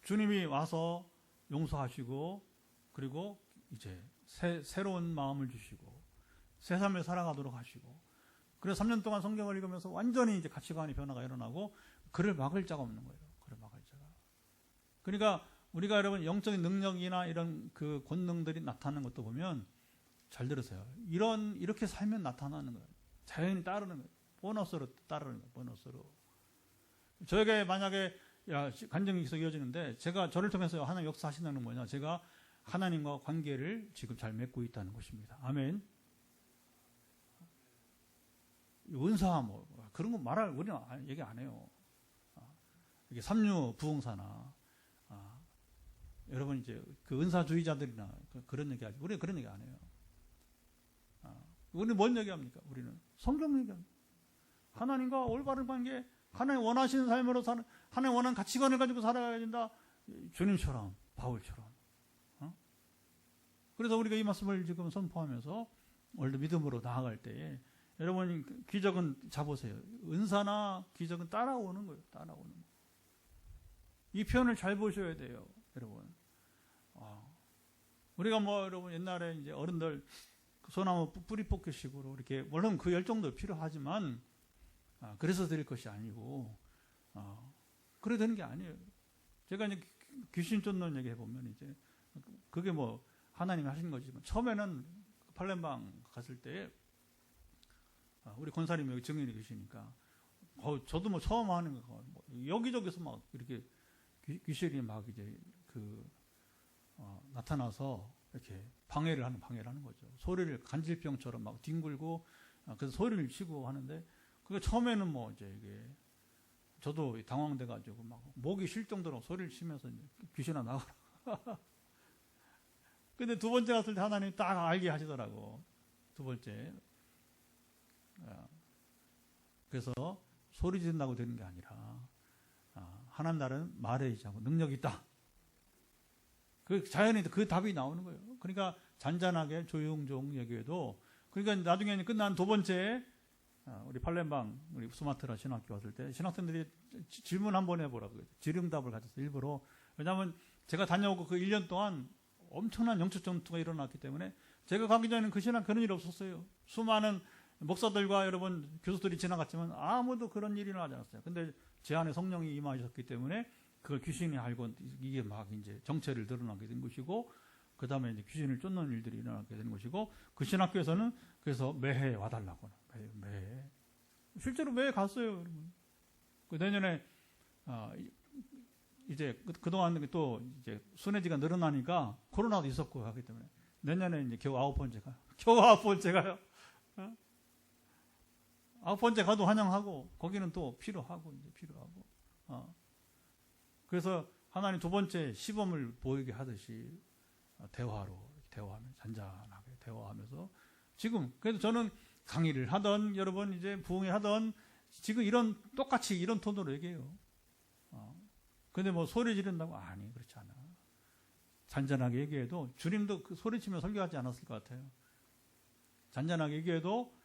[SPEAKER 1] 주님이 와서 용서하시고, 그리고 이제 새로운 마음을 주시고 새 삶을 살아가도록 하시고, 그래서 3년 동안 성경을 읽으면서 완전히 이제 가치관의 변화가 일어나고, 그를 막을 자가 없는 거예요. 그를 막을 자가. 그러니까 우리가 여러분 영적인 능력이나 이런 그 권능들이 나타나는 것도 보면, 잘 들으세요. 이렇게 살면 나타나는 거예요. 자연히 따르는 거예요. 보너스로 따르는 거예요. 보너스로. 저에게 만약에 간증이 계속 이어지는데, 제가 저를 통해서 하나님 역사하신다는 건 뭐냐? 제가 하나님과 관계를 지금 잘 맺고 있다는 것입니다. 아멘. 은사 뭐 그런 거 우리는 얘기 안 해요. 이게 삼류 부흥사나 여러분 이제 그 은사주의자들이나 그런 얘기 하죠. 우리는 그런 얘기 안 해요. 우리는 뭔 얘기합니까? 우리는 성경 얘기합니다. 하나님과 올바른 관계, 하나님 원하시는 삶으로 사는, 하나님 원하는 가치관을 가지고 살아가야 된다. 주님처럼, 바울처럼. 그래서 우리가 이 말씀을 지금 선포하면서 오늘도 믿음으로 나아갈 때에, 여러분 기적은 자보세요. 은사나 기적은 따라오는 거예요. 따라오는 거예요. 이 표현을 잘 보셔야 돼요, 여러분. 우리가 뭐 여러분 옛날에 이제 어른들 소나무 뿌리 뽑기식으로 이렇게, 물론 그 열정도 필요하지만 그래서 드릴 것이 아니고, 그래 되는 게 아니에요. 제가 이제 귀신 쫓는 얘기 해보면, 이제 그게 뭐 하나님이 하신 거지만, 처음에는 팔렘방 갔을 때 우리 권사님이 여기 증인이 계시니까, 저도 뭐 처음 하는 거, 여기저기서 막 이렇게 귀신이 막 이제 나타나서 이렇게 방해를 하는 거죠. 소리를 간질병처럼 막 뒹굴고, 그래서 소리를 치고 하는데, 그게 처음에는 뭐 이제 이게 저도 당황돼가지고 막 목이 쉴 정도로 소리를 치면서 귀신아 나가라. 근데 두 번째 갔을 때 하나님이 딱 알게 하시더라고. 두 번째. 그래서 소리 지른다고 되는 게 아니라, 하나님 나라는 말에 의지하고 능력이 있다. 그 자연히 그 답이 나오는 거예요. 그러니까 잔잔하게 조용조용 얘기해도, 그러니까 나중에 끝난 두 번째, 우리 팔렘방 우리 수마트라 신학교 왔을 때 신학생들이 질문 한번 해보라고 질응답을 가져서 일부러, 왜냐하면 제가 다녀오고 그 1년 동안 엄청난 영적 전투가 일어났기 때문에, 제가 가기 전에는 그 신학 그런 일이 없었어요. 수많은 목사들과 여러분 교수들이 지나갔지만 아무도 그런 일이 일어나지 않았어요. 근데 제 안에 성령이 임하셨기 때문에 그걸 귀신이 알고 이게 막 이제 정체를 드러나게 된 것이고, 그 다음에 이제 귀신을 쫓는 일들이 일어나게 되는 것이고, 그 신학교에서는 그래서 매해 와달라고. 매해. 실제로 매해 갔어요, 여러분. 그 내년에, 이제 그동안 또 이제 순회지가 늘어나니까 코로나도 있었고 하기 때문에 내년에 이제 겨우 9번째 가요. 겨우 9번째 가요. 9번째 가도 환영하고, 거기는 또 필요하고, 이제 필요하고. 그래서 하나님 두 번째 시범을 보이게 하듯이 대화하면 잔잔하게 대화하면서, 지금 그래도 저는 강의를 하던, 여러분 이제 부흥회 하던, 지금 똑같이 이런 톤으로 얘기해요. 근데 뭐 소리 지른다고? 아니, 그렇지 않아. 잔잔하게 얘기해도 주님도 그 소리치며 설교하지 않았을 것 같아요. 잔잔하게 얘기해도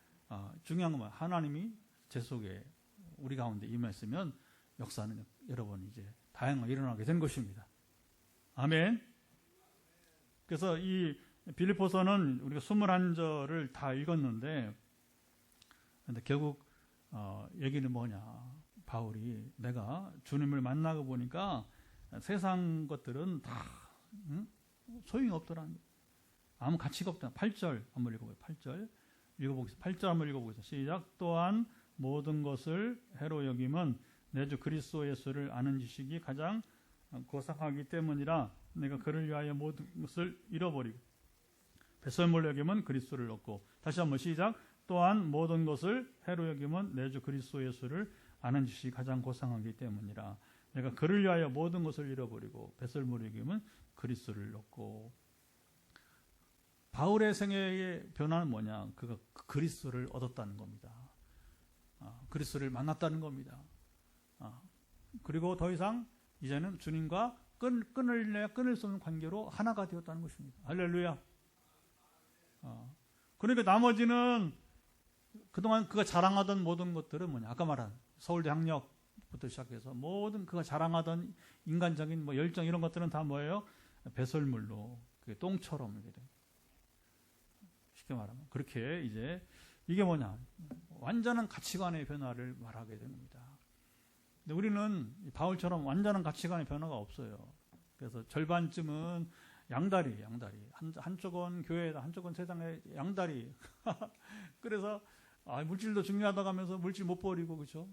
[SPEAKER 1] 중요한 건 하나님이 제 속에 우리 가운데 임했으면 역사는 여러분 이제 다양하게 일어나게 된 것입니다. 아멘. 그래서 이 빌립보서는 우리가 21절을 다 읽었는데 근데 결국 얘기는 뭐냐? 바울이 내가 주님을 만나고 보니까 세상 것들은 다 소용이 없더라. 아무 가치가 없다. 8절 한번 읽어보세요. 8절 읽어보겠습니다. 8절 한번 읽어보겠습니다. 시작. 또한 모든 것을 해로 여김은 내 주 그리스도 예수를 아는 지식이 가장 고상하기 때문이라. 내가 그를 위하여 모든 것을 잃어버리고 배설물로 여김은 그리스도를 얻고. 다시 한번 시작. 또한 모든 것을 해로 여김은 내 주 그리스도 예수를 아는 지식이 가장 고상하기 때문이라. 내가 그를 위하여 모든 것을 잃어버리고 배설물로 여김은 그리스도를 얻고. 바울의 생애의 변화는 뭐냐? 그가 그리스도를 얻었다는 겁니다. 그리스도를 만났다는 겁니다. 그리고 더 이상 이제는 주님과 끊을 수 없는 관계로 하나가 되었다는 것입니다. 할렐루야. 그러니까 나머지는 그동안 그가 자랑하던 모든 것들은 뭐냐? 아까 말한 서울대 학력부터 시작해서 모든 그가 자랑하던 인간적인 뭐 열정 이런 것들은 다 뭐예요? 배설물로 똥처럼 이렇게 돼. 쉽게 말하면 그렇게 이제 이게 뭐냐? 완전한 가치관의 변화를 말하게 됩니다. 근데 우리는 바울처럼 완전한 가치관의 변화가 없어요. 그래서 절반쯤은 양다리. 한쪽은 교회다, 한쪽은 세상의 양다리. 그래서 물질도 중요하다고 하면서 물질 못 버리고, 그렇죠?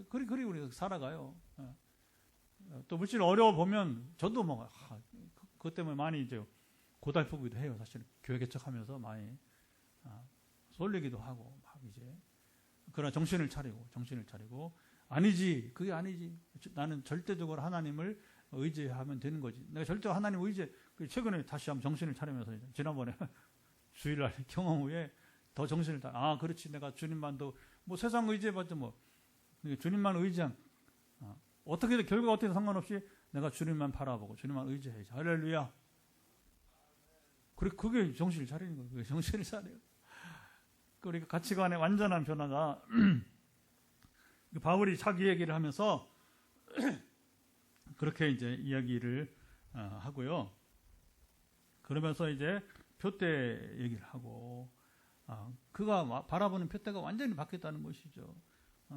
[SPEAKER 1] 그리 우리가 살아가요. 또 물질 어려워 보면 저도 뭐 그것 때문에 많이 이제 고달프기도 해요. 사실 교회 개척하면서 많이 쏠리기도 하고 막 이제 그러나 정신을 차리고 아니지, 그게 아니지. 나는 절대적으로 하나님을 의지하면 되는 거지. 내가 절대로 하나님 의지. 최근에 다시 한번 정신을 차리면서 지난번에 주일날 경험 후에 더 정신을 그렇지. 내가 주님만도 뭐 세상 의지해봤자 뭐 주님만 의지한 어떻게든 결과가 어떻게든 상관없이 내가 주님만 바라보고 주님만 의지해야지. 할렐루야. 그게 정신을 차리는 거예요. 그게 정신을 차려요. 그러니까 가치관의 완전한 변화가 바울이 자기 얘기를 하면서 그렇게 이제 이야기를 하고요. 그러면서 이제 표대 얘기를 하고 그가 바라보는 표대가 완전히 바뀌었다는 것이죠.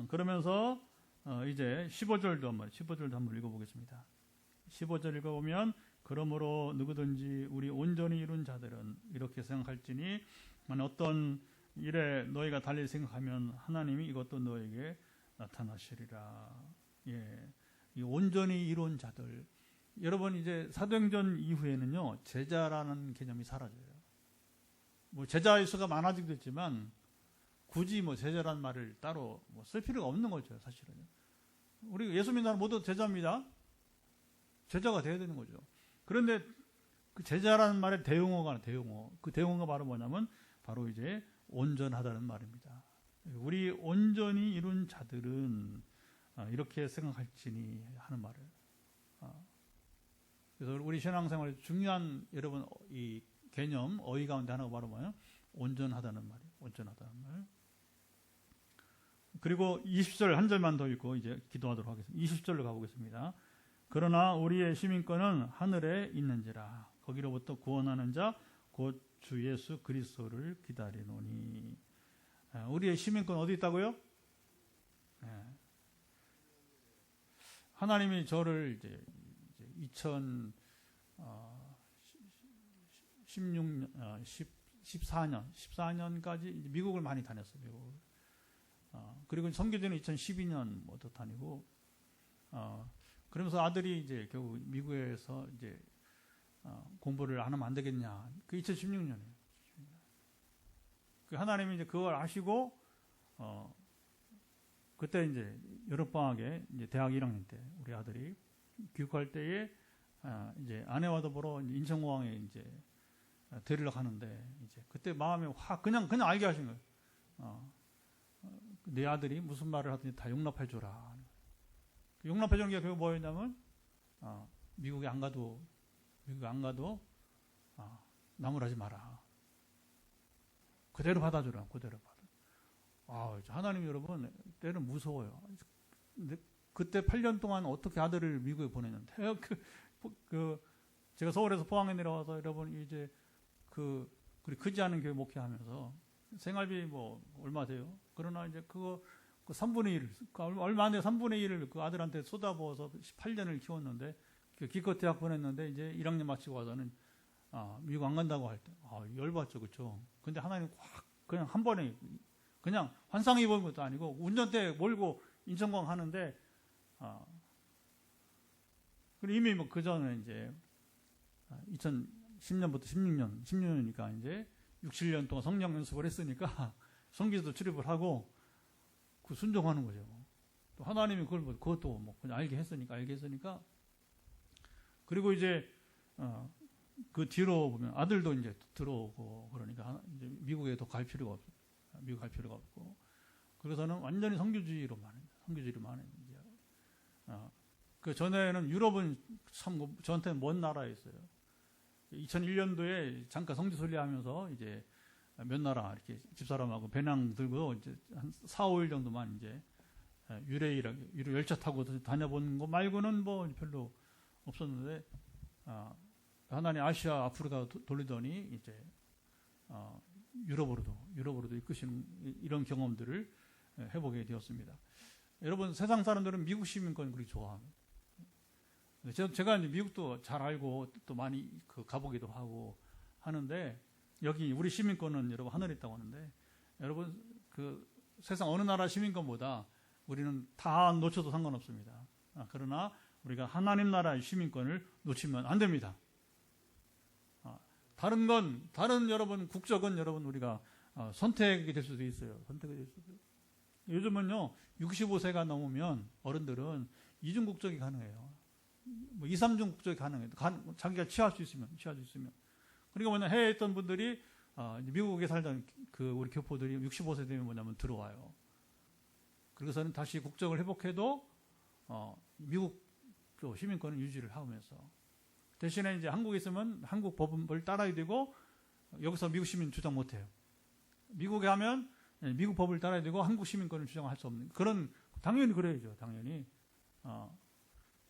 [SPEAKER 1] 그러면서 이제 15절도 한번 읽어보겠습니다. 15절 읽어보면 그러므로 누구든지 우리 온전히 이룬 자들은 이렇게 생각할지니 어떤 일에 너희가 달리 생각하면 하나님이 이것도 너에게 나타나시리라. 예, 이 온전히 이룬 자들. 여러분 이제 사도행전 이후에는요 제자라는 개념이 사라져요. 뭐 제자의 수가 많아지기도 했지만 굳이 뭐 제자란 말을 따로 쓸 필요가 없는 거죠. 사실은 우리 예수 믿는 사람 모두 제자입니다. 제자가 돼야 되는 거죠. 그런데 그 제자라는 말의 대용어가 그 대용어가 바로 뭐냐면 바로 이제 온전하다는 말입니다. 우리 온전히 이룬 자들은 이렇게 생각할지니 하는 말을. 그래서 우리 신앙생활에 중요한 여러분 이 개념 어휘 가운데 하나가 바로 뭐예요? 온전하다는 말이에요. 온전하다는 말. 그리고 20절 한 절만 더 읽고 이제 기도하도록 하겠습니다. 20절로 가보겠습니다. 그러나 우리의 시민권은 하늘에 있는지라 거기로부터 구원하는 자 곧 주 예수 그리스도를 기다리노니. 우리의 시민권 어디 있다고요? 하나님이 저를 이제 14년까지 미국을 많이 다녔어요. 미국을. 그리고 선교제는 2012년부터 다니고, 그러면서 아들이 이제 결국 미국에서 이제 공부를 안 하면 안 되겠냐. 그 2016년이에요. 그 하나님이 이제 그걸 아시고, 그때 이제 여름방학에 이제 대학 1학년 때 우리 아들이 교육할 때에 이제 아내와 더불어 인천공항에 이제 데리러 가는데 이제 그때 마음에 확 그냥 알게 하신 거예요. 내 아들이 무슨 말을 하든지 다 용납해 줘라. 용납해 주는 게 그게 뭐였냐면 미국에 안 가도 나무라지 마라. 그대로 받아주라. 그대로 받아. 하나님 여러분 때는 무서워요. 근데 그때 8년 동안 어떻게 아들을 미국에 보냈는데 제가 서울에서 포항에 내려와서 여러분 이제 우리 크지 않은 교회 목회하면서 생활비 뭐 얼마 돼요? 그러나 이제 그 3분의 1, 얼마 안 돼 3분의 1을 그 아들한테 쏟아부어서 8년을 키웠는데 기껏 대학 보냈는데 이제 1학년 마치고 와서는 미국 안 간다고 할 때 열받죠, 그렇죠? 근데 하나님 확 그냥 한 번에 그냥 환상 입은 것도 아니고 운전대 몰고 인천공항 하는데 그리고 이미 뭐 그 전에 이제 2010년부터 16년이니까 이제 6, 7년 동안 성령 연습을 했으니까 성기도 출입을 하고 그 순종하는 거죠. 또 하나님이 그것도 뭐 그냥 알게 했으니까 그리고 이제 그 뒤로 보면 아들도 이제 들어오고 그러니까 이제 미국에 더 갈 필요가 없고 미국 갈 필요가 없고 그래서는 완전히 선교주의로만 이제 그 전에는 유럽은 참 저한테는 먼 나라였어요. 2001년도에 잠깐 성지 순례하면서 이제 몇 나라 이렇게 집사람하고 배낭 들고 이제 한 4, 5일 정도만 이제 유로 열차 타고 다녀본 거 말고는 뭐 별로 없었는데 하나님 아시아 아프리카 돌리더니 이제 유럽으로도 이끄시는 이런 경험들을 해보게 되었습니다. 여러분 세상 사람들은 미국 시민권 그렇게 좋아합니다. 제가 이제 미국도 잘 알고 또 많이 가보기도 하고 하는데 여기 우리 시민권은 여러분 하늘에 있다고 하는데 여러분 그 세상 어느 나라 시민권보다 우리는 다 놓쳐도 상관없습니다. 그러나 우리가 하나님 나라의 시민권을 놓치면 안 됩니다. 다른 여러분 국적은 여러분 우리가 선택이 될 수도 있어요. 요즘은요 65세가 넘으면 어른들은 이중 국적이 가능해요. 뭐 2, 3중 국적이 가능해요. 자기가 취할 수 있으면. 그러니까 뭐냐 해외에 있던 분들이 미국에 살던 그 우리 교포들이 65세 되면 뭐냐면 들어와요. 그래서는 다시 국적을 회복해도 미국 시민권을 유지를 하면서 대신에 이제 한국에 있으면 한국 법을 따라야 되고 여기서 미국 시민 주장 못해요. 미국에 하면 미국 법을 따라야 되고 한국 시민권을 주장할 수 없는 그런 당연히 그래야죠. 당연히.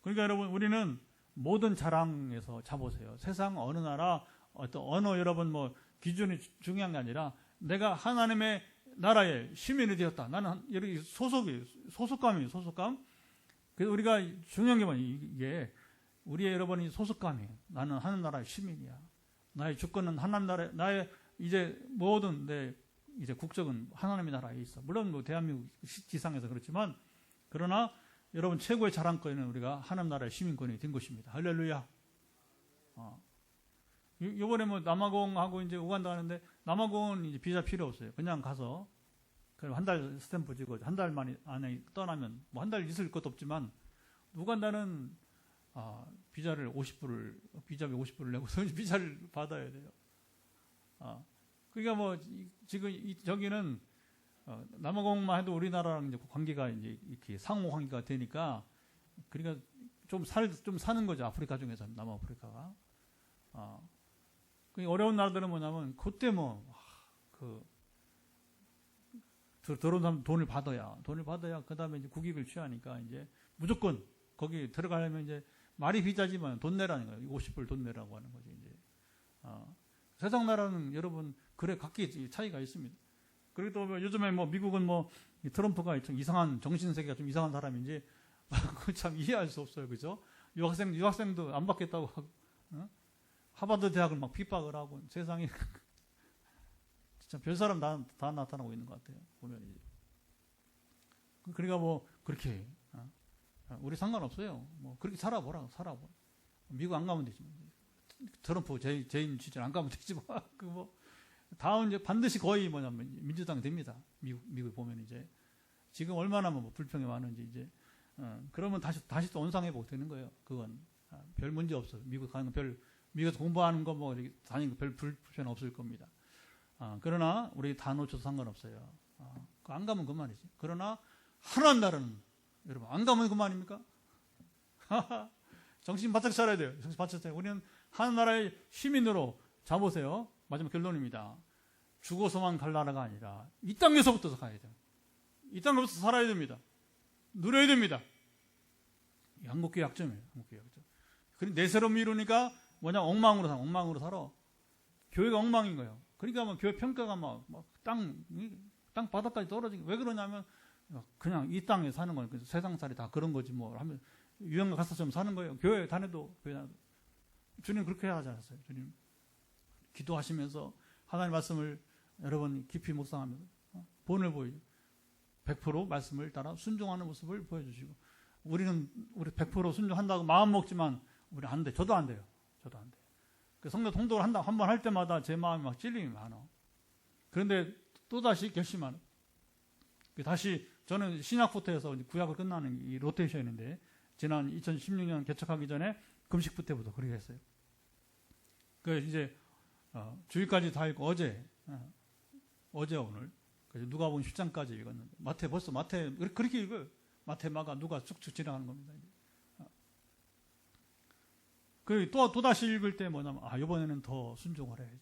[SPEAKER 1] 그러니까 여러분 우리는 모든 자랑에서 잡으세요. 세상 어느 나라 어떤 언어 여러분 뭐 기준이 중요한 게 아니라 내가 하나님의 나라의 시민이 되었다. 나는 여기 소속감이에요. 그래서 우리가 중요한 게 뭐냐 이게 우리의 여러분이 소속감이에요. 나는 하나님 나라의 시민이야. 나의 주권은 하나님 나라 나의 이제 모든 내 이제 국적은 하나님의 나라에 있어. 물론 뭐 대한민국 지상에서 그렇지만 그러나 여러분 최고의 자랑거리는 우리가 하나님 나라의 시민권이 된 것입니다. 할렐루야. 이번에 뭐 남아공하고 이제 우간다 하는데 남아공은 이제 비자 필요 없어요. 그냥 가서 그럼 한 달 스탬프 찍어 한 달 안에 떠나면 뭐 한 달 있을 것도 없지만 우간다는 비자비 50불을 내고 비자를 받아야 돼요. 그러니까 뭐 지금 저기는 남아공만 해도 우리나라랑 이제 관계가 이제 이렇게 상호 관계가 되니까 그러니까 좀 사는 거죠. 아프리카 중에서 남아프리카가. 그 어려운 나라들은 뭐냐면 그때 들어온 사람 돈을 받아야 그 다음에 이제 국익을 취하니까 이제 무조건 거기 들어가려면 이제 말이 비자지만 돈 내라는 거예요. 50불 돈 내라고 하는 거죠. 이제 세상 나라는 여러분 그래 각기 차이가 있습니다. 그리고 또 요즘에 뭐 미국은 뭐 트럼프가 좀 이상한 정신세계가 좀 이상한 사람인지 그 참 이해할 수 없어요, 그죠? 유학생도 안 받겠다고 하고 하버드 대학을 막 핍박을 하고 세상에 진짜 별 사람 다 나타나고 있는 것 같아요. 보면 이제 그러니까 뭐 그렇게 우리 상관없어요. 뭐 그렇게 살아보라. 미국 안 가면 되지. 트럼프 재임 시절 안 가면 되지 뭐. 다음 이제 반드시 거의 뭐냐면 민주당 됩니다. 미국에 보면 이제 지금 얼마나 뭐 불평이 많은지 이제 그러면 다시 또 원상회복 되는 거예요. 그건 별 문제 없어요. 미국 가는 거 미국에서 공부하는 거 뭐 다니는 거 별 불편 없을 겁니다. 그러나 우리 다 놓쳐도 상관없어요. 안 가면 그만이지. 그러나 하나님 나라는 여러분 안 가면 그만입니까? 정신 바짝 차려야 돼요. 정신 바짝 차려야 돼요. 우리는 하나님 나라의 시민으로 잡으세요. 마지막 결론입니다. 죽어서만 갈 나라가 아니라 이 땅에서부터 가야 돼요. 이 땅에서부터 살아야 됩니다. 누려야 됩니다. 한국교회 약점이에요. 한국교회 약점. 그리고 내세로 미루니까 뭐냐 엉망으로 살아. 교회가 엉망인 거예요. 그러니까 뭐 교회 평가가 땅 바닥까지 떨어지게. 왜 그러냐면 그냥 이 땅에 사는 거니까 세상살이 다 그런 거지 뭐 하면 유형과 가사처럼 사는 거예요. 교회 다녀도 주님 그렇게 하지 않았어요. 주님 기도하시면서 하나님 말씀을 여러분 깊이 묵상하면서 본을 보이죠. 100% 말씀을 따라 순종하는 모습을 보여주시고 우리 100% 순종한다고 마음 먹지만 우리 안 돼. 저도 안 돼요. 그 성도 통독을 한 번 할 때마다 제 마음이 막 찔림이 많아. 그런데 또다시 결심하는. 다시 저는 신약부터 해서 구약을 끝나는 이 로테이션인데 지난 2016년 개척하기 전에 금식부 때부터 그렇게 했어요. 그 이제 주일까지 다 읽고 어제 오늘 누가복음 10장까지 읽었는데 마태 그렇게 읽어요. 마태 마가 누가 쭉쭉 지나가는 겁니다. 또 다시 읽을 때 뭐냐면 이번에는 더 순종을 해야지.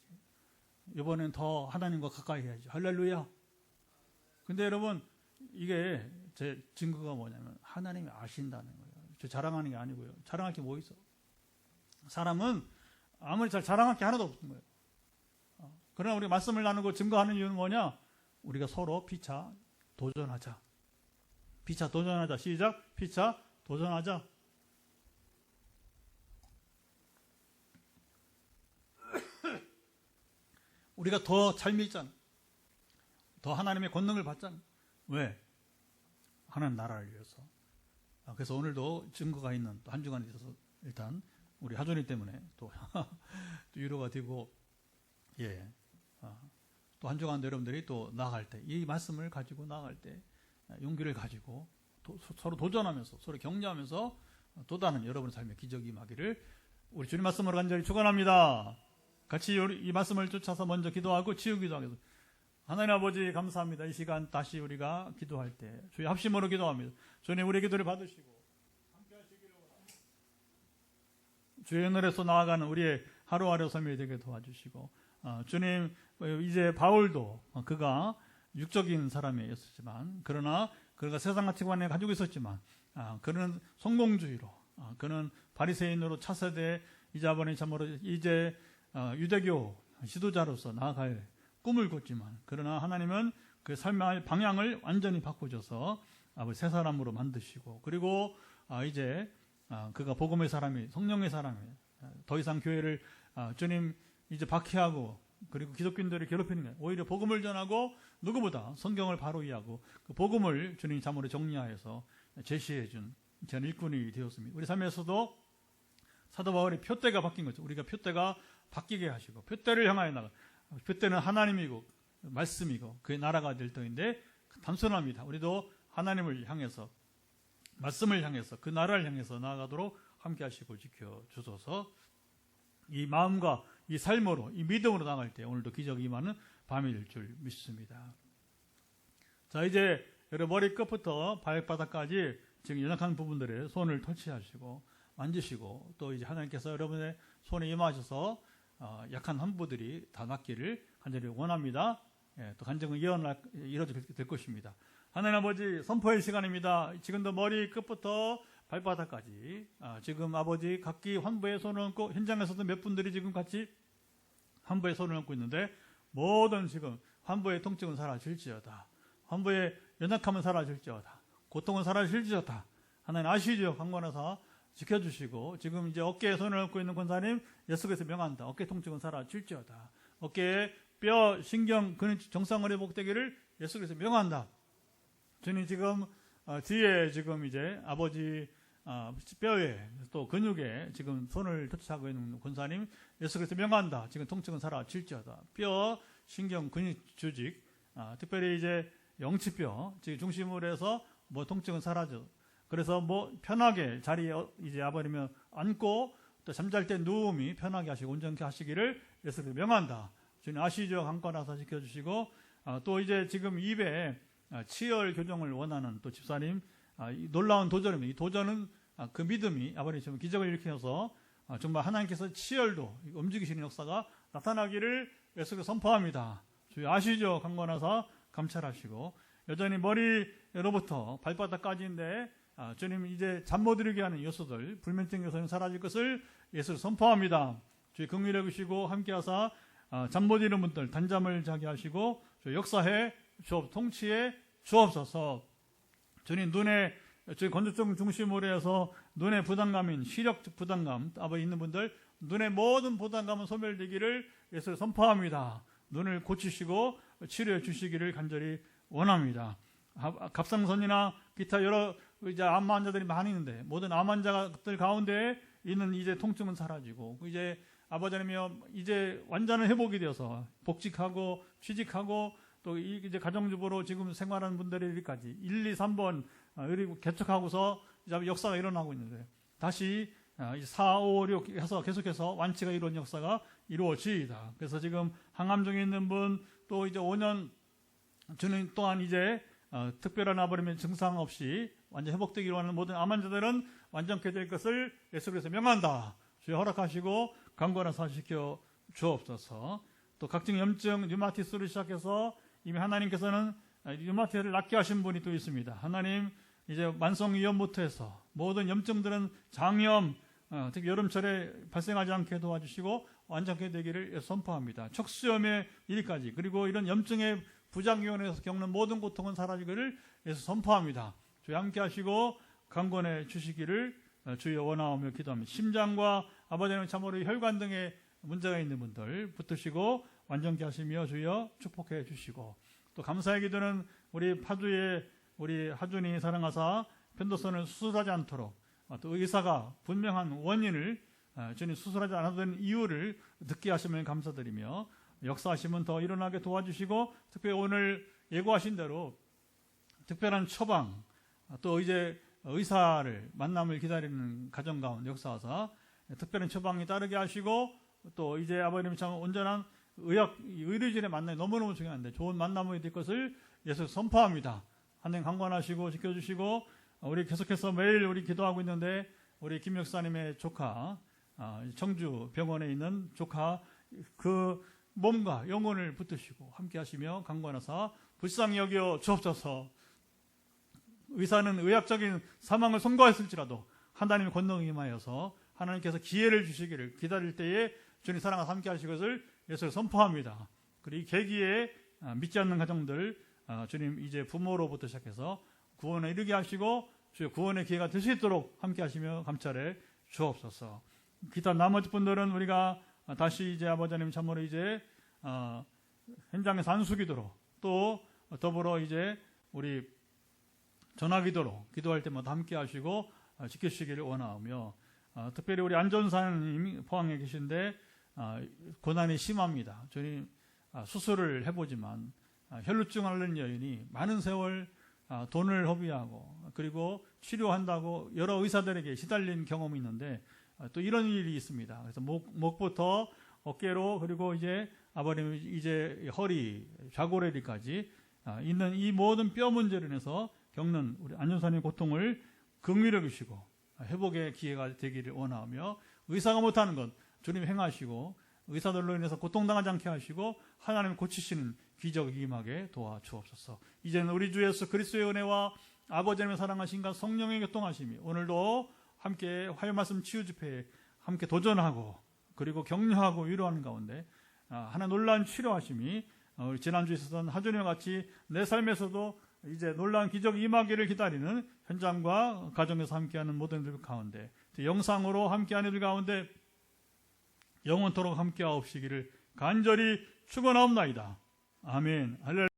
[SPEAKER 1] 이번에는 더 하나님과 가까이 해야지. 할렐루야. 근데 여러분 이게 제 증거가 뭐냐면 하나님이 아신다는 거예요. 저 자랑하는 게 아니고요. 자랑할 게 뭐 있어? 사람은 아무리 잘 자랑할 게 하나도 없는 거예요. 그러나 우리가 말씀을 나누고 증거하는 이유는 뭐냐? 우리가 서로 피차 도전하자. 시작. 피차 도전하자. 우리가 더 잘 믿잖아. 더 하나님의 권능을 받잖아. 왜? 하나님 나라를 위해서. 그래서 오늘도 증거가 있는 또 한 주간에 있어서 일단 우리 하준이 때문에 또 위로가 되고 또 한 주간 여러분들이 또 나아갈 때 이 말씀을 가지고 나아갈 때 용기를 가지고 서로 도전하면서 서로 격려하면서 또 다른 여러분의 삶의 기적이 임하기를 우리 주님 말씀으로 간절히 축원합니다. 같이 이 말씀을 쫓아서 먼저 기도하고 치유기도 하겠습니다. 하나님 아버지 감사합니다. 이 시간 다시 우리가 기도할 때 주의 합심으로 기도합니다. 주님 우리의 기도를 받으시고 함께 하시기를 원합니다. 주의 은혜로서 나아가는 우리의 하루하루 삶이 되게 도와주시고 주님 이제 바울도 그가 육적인 사람이었지만 그러나 그가 세상 가치관을 가지고 있었지만 그는 성공주의로 그는 바리새인으로 차세대 이자버린 참으로 이제 유대교 지도자로서 나아갈 꿈을 꿨지만 그러나 하나님은 그 삶의 방향을 완전히 바꾸셔서 새 사람으로 만드시고 그리고 이제 그가 복음의 사람이 성령의 사람이 더 이상 교회를 주님 이제 박해하고 그리고 기독교인들을 괴롭히는 게 오히려 복음을 전하고 누구보다 성경을 바로 이해하고 그 복음을 주님이 참으로 정리하여서 제시해 준 저는 일꾼이 되었습니다. 우리 삶에서도 사도 바울이 표대가 바뀐 거죠. 우리가 표대가 바뀌게 하시고 표대를 향하여 나가. 표대는 하나님이고 말씀이고 그의 나라가 될 터인데 단순합니다. 우리도 하나님을 향해서 말씀을 향해서 그 나라를 향해서 나아가도록 함께 하시고 지켜주소서. 이 마음과 이 삶으로 이 믿음으로 나갈 때 오늘도 기적이 임하는 밤이 될 줄 믿습니다. 자 이제 여러분 머리 끝부터 발바닥까지 지금 연약한 부분들에 손을 터치하시고 만지시고 또 이제 하나님께서 여러분의 손에 임하셔서 약한 한부들이 다 낫기를 간절히 원합니다. 또 간증은 이뤄질 것입니다. 하나님 아버지 선포의 시간입니다. 지금도 머리 끝부터 발바닥까지 지금 아버지 각기 환부에 손을 얹고 현장에서도 몇 분들이 지금 같이 환부에 손을 얹고 있는데 모든 지금 환부의 통증은 사라질지어다. 환부의 연약함은 사라질지어다. 고통은 사라질지어다. 하나님 아시죠? 강권하사 지켜주시고 지금 이제 어깨에 손을 얹고 있는 권사님 예수 그리스도 명한다. 어깨 통증은 사라질지어다. 어깨에 뼈, 신경, 근육 정상을 회복되기를 예수 그리스도 명한다. 주님 지금 뒤에 지금 이제 아버지 뼈에 또 근육에 지금 손을 터치하고 있는 권사님 예수 그리스도 명한다. 지금 통증은 사라질지어다. 뼈, 신경, 근육 조직 특별히 이제 영치뼈 지금 중심으로 해서 뭐 통증은 사라져. 그래서 뭐 편하게 자리에 이제 와버리면 앉고 또 잠잘 때 누움이 편하게 하시고 온전케 하시기를 예수 그리스도 명한다. 주님 아시죠? 강권하사 지켜주시고 또 이제 지금 입에 치열 교정을 원하는 또 집사님, 이 놀라운 도전입니다. 이 도전은 그 믿음이 아버님 기적을 일으켜서 정말 하나님께서 치열도 움직이시는 역사가 나타나기를 예수께서 선포합니다. 주여 아시죠? 강권하사 감찰하시고 여전히 머리로부터 발바닥까지인데 주님 이제 잠 못 이루게 하는 요소들, 불면증 요소는 사라질 것을 예수 선포합니다. 주의 긍휼히 여기시고 함께하사 잠 못 이루는 분들 단잠을 자게 하시고 주 역사해 통치해 주옵소서. 주님 눈에 저희 건조증 중심으로 해서 눈의 부담감인 시력적 부담감 있는 분들 눈의 모든 부담감은 소멸되기를 예수 선포합니다. 눈을 고치시고 치료해 주시기를 간절히 원합니다. 갑상선이나 기타 여러 이제 암 환자들이 많이 있는데 모든 암 환자들 가운데 있는 이제 통증은 사라지고 이제 아버지 하나님이여 이제 완전한 회복이 되어서 복직하고 취직하고 또 이제 가정주부로 지금 생활하는 분들에게까지 1, 2, 3번 그리고 개척하고서 역사가 일어나고 있는데 다시 4, 5, 6 해서 계속해서 완치가 이루어진 역사가 이루어지이다. 그래서 지금 항암 중에 있는 분 또 이제 5년 주는 또한 이제 특별한 아버님의 증상 없이 완전 회복되기로 하는 모든 암 환자들은 완전케 될 것을 예수께서 명한다. 주여 허락하시고 강건한 사시켜 주옵소서. 또 각종 염증, 류마티스를 시작해서 이미 하나님께서는 류마티스를 낫게 하신 분이 또 있습니다. 하나님 이제 만성위염부터 해서 모든 염증들은 장염, 특히 여름철에 발생하지 않게 도와주시고 완전케 되기를 선포합니다. 척수염의 일까지 그리고 이런 염증의 부작용에서 겪는 모든 고통은 사라지기를 예수 선포합니다. 주여 함께 하시고 강건해 주시기를 주여 원하오며 기도합니다. 심장과 아버지는 참으로 혈관 등의 문제가 있는 분들 붙으시고 완전케 하시며 주여 축복해 주시고 또 감사의 기도는 우리 파주의 우리 하준이 사랑하사 편도선을 수술하지 않도록 또 의사가 분명한 원인을 주님 수술하지 않아도 되는 이유를 듣게 하시면 감사드리며 역사하시면 더 일어나게 도와주시고 특별히 오늘 예고하신 대로 특별한 처방 또 이제 의사를 만남을 기다리는 가정 가운데 역사하사 특별한 처방이 따르게 하시고 또 이제 아버님 참 온전한 의료진의 만남이 너무너무 중요한데 좋은 만남이 될 것을 예수 선포합니다. 하나님 강권하시고 지켜주시고 우리 계속해서 매일 우리 기도하고 있는데 우리 김 목사님의 조카 청주 병원에 있는 조카 그 몸과 영혼을 붙드시고 함께 하시며 강권하사 불쌍히 여겨 주옵소서. 의사는 의학적인 사망을 선고했을지라도 하나님의 권능이 임하여서 하나님께서 기회를 주시기를 기다릴 때에 주님 사랑과 함께 하실 것을 예수를 선포합니다. 그리고 이 계기에 믿지 않는 가정들 주님 이제 부모로부터 시작해서 구원에 이르게 하시고 주의 구원의 기회가 될 수 있도록 함께 하시며 감찰해 주옵소서. 기타 나머지 분들은 우리가 다시 이제 아버지 하나님 참으로 이제 현장에서 안수기도로 또 더불어 이제 우리 전화기도로 기도할 때마다 함께 하시고 지켜주시기를 원하오며 특별히 우리 안전사님 포항에 계신데 고난이 심합니다. 주님 수술을 해보지만 혈루증 앓는 여인이 많은 세월 돈을 허비하고 그리고 치료한다고 여러 의사들에게 시달린 경험이 있는데 또 이런 일이 있습니다. 그래서 목부터 어깨로 그리고 이제 아버님 이제 허리, 좌고래리까지 있는 이 모든 뼈 문제로 인해서 겪는 우리 안전사님의 고통을 긍휼히 여기시고 회복의 기회가 되기를 원하며 의사가 못하는 것 주님 행하시고 의사들로 인해서 고통당하지 않게 하시고 하나님 고치시는 기적이 임하게 도와주옵소서. 이제는 우리 주 예수 그리스도의 은혜와 아버지 하나님의 사랑하심과 성령의 교통하심이 오늘도 함께 화요 말씀 치유 집회에 함께 도전하고 그리고 격려하고 위로하는 가운데 하나 놀라운 치료하심이 지난주에 있었던 하준이와 같이 내 삶에서도 이제 놀라운 기적이 임하기를 기다리는 현장과 가정에서 함께하는 모든 들 가운데 영상으로 함께하는 들 가운데 영원토록 함께하옵시기를 간절히 축원하옵나이다. 아멘. 할렐루야.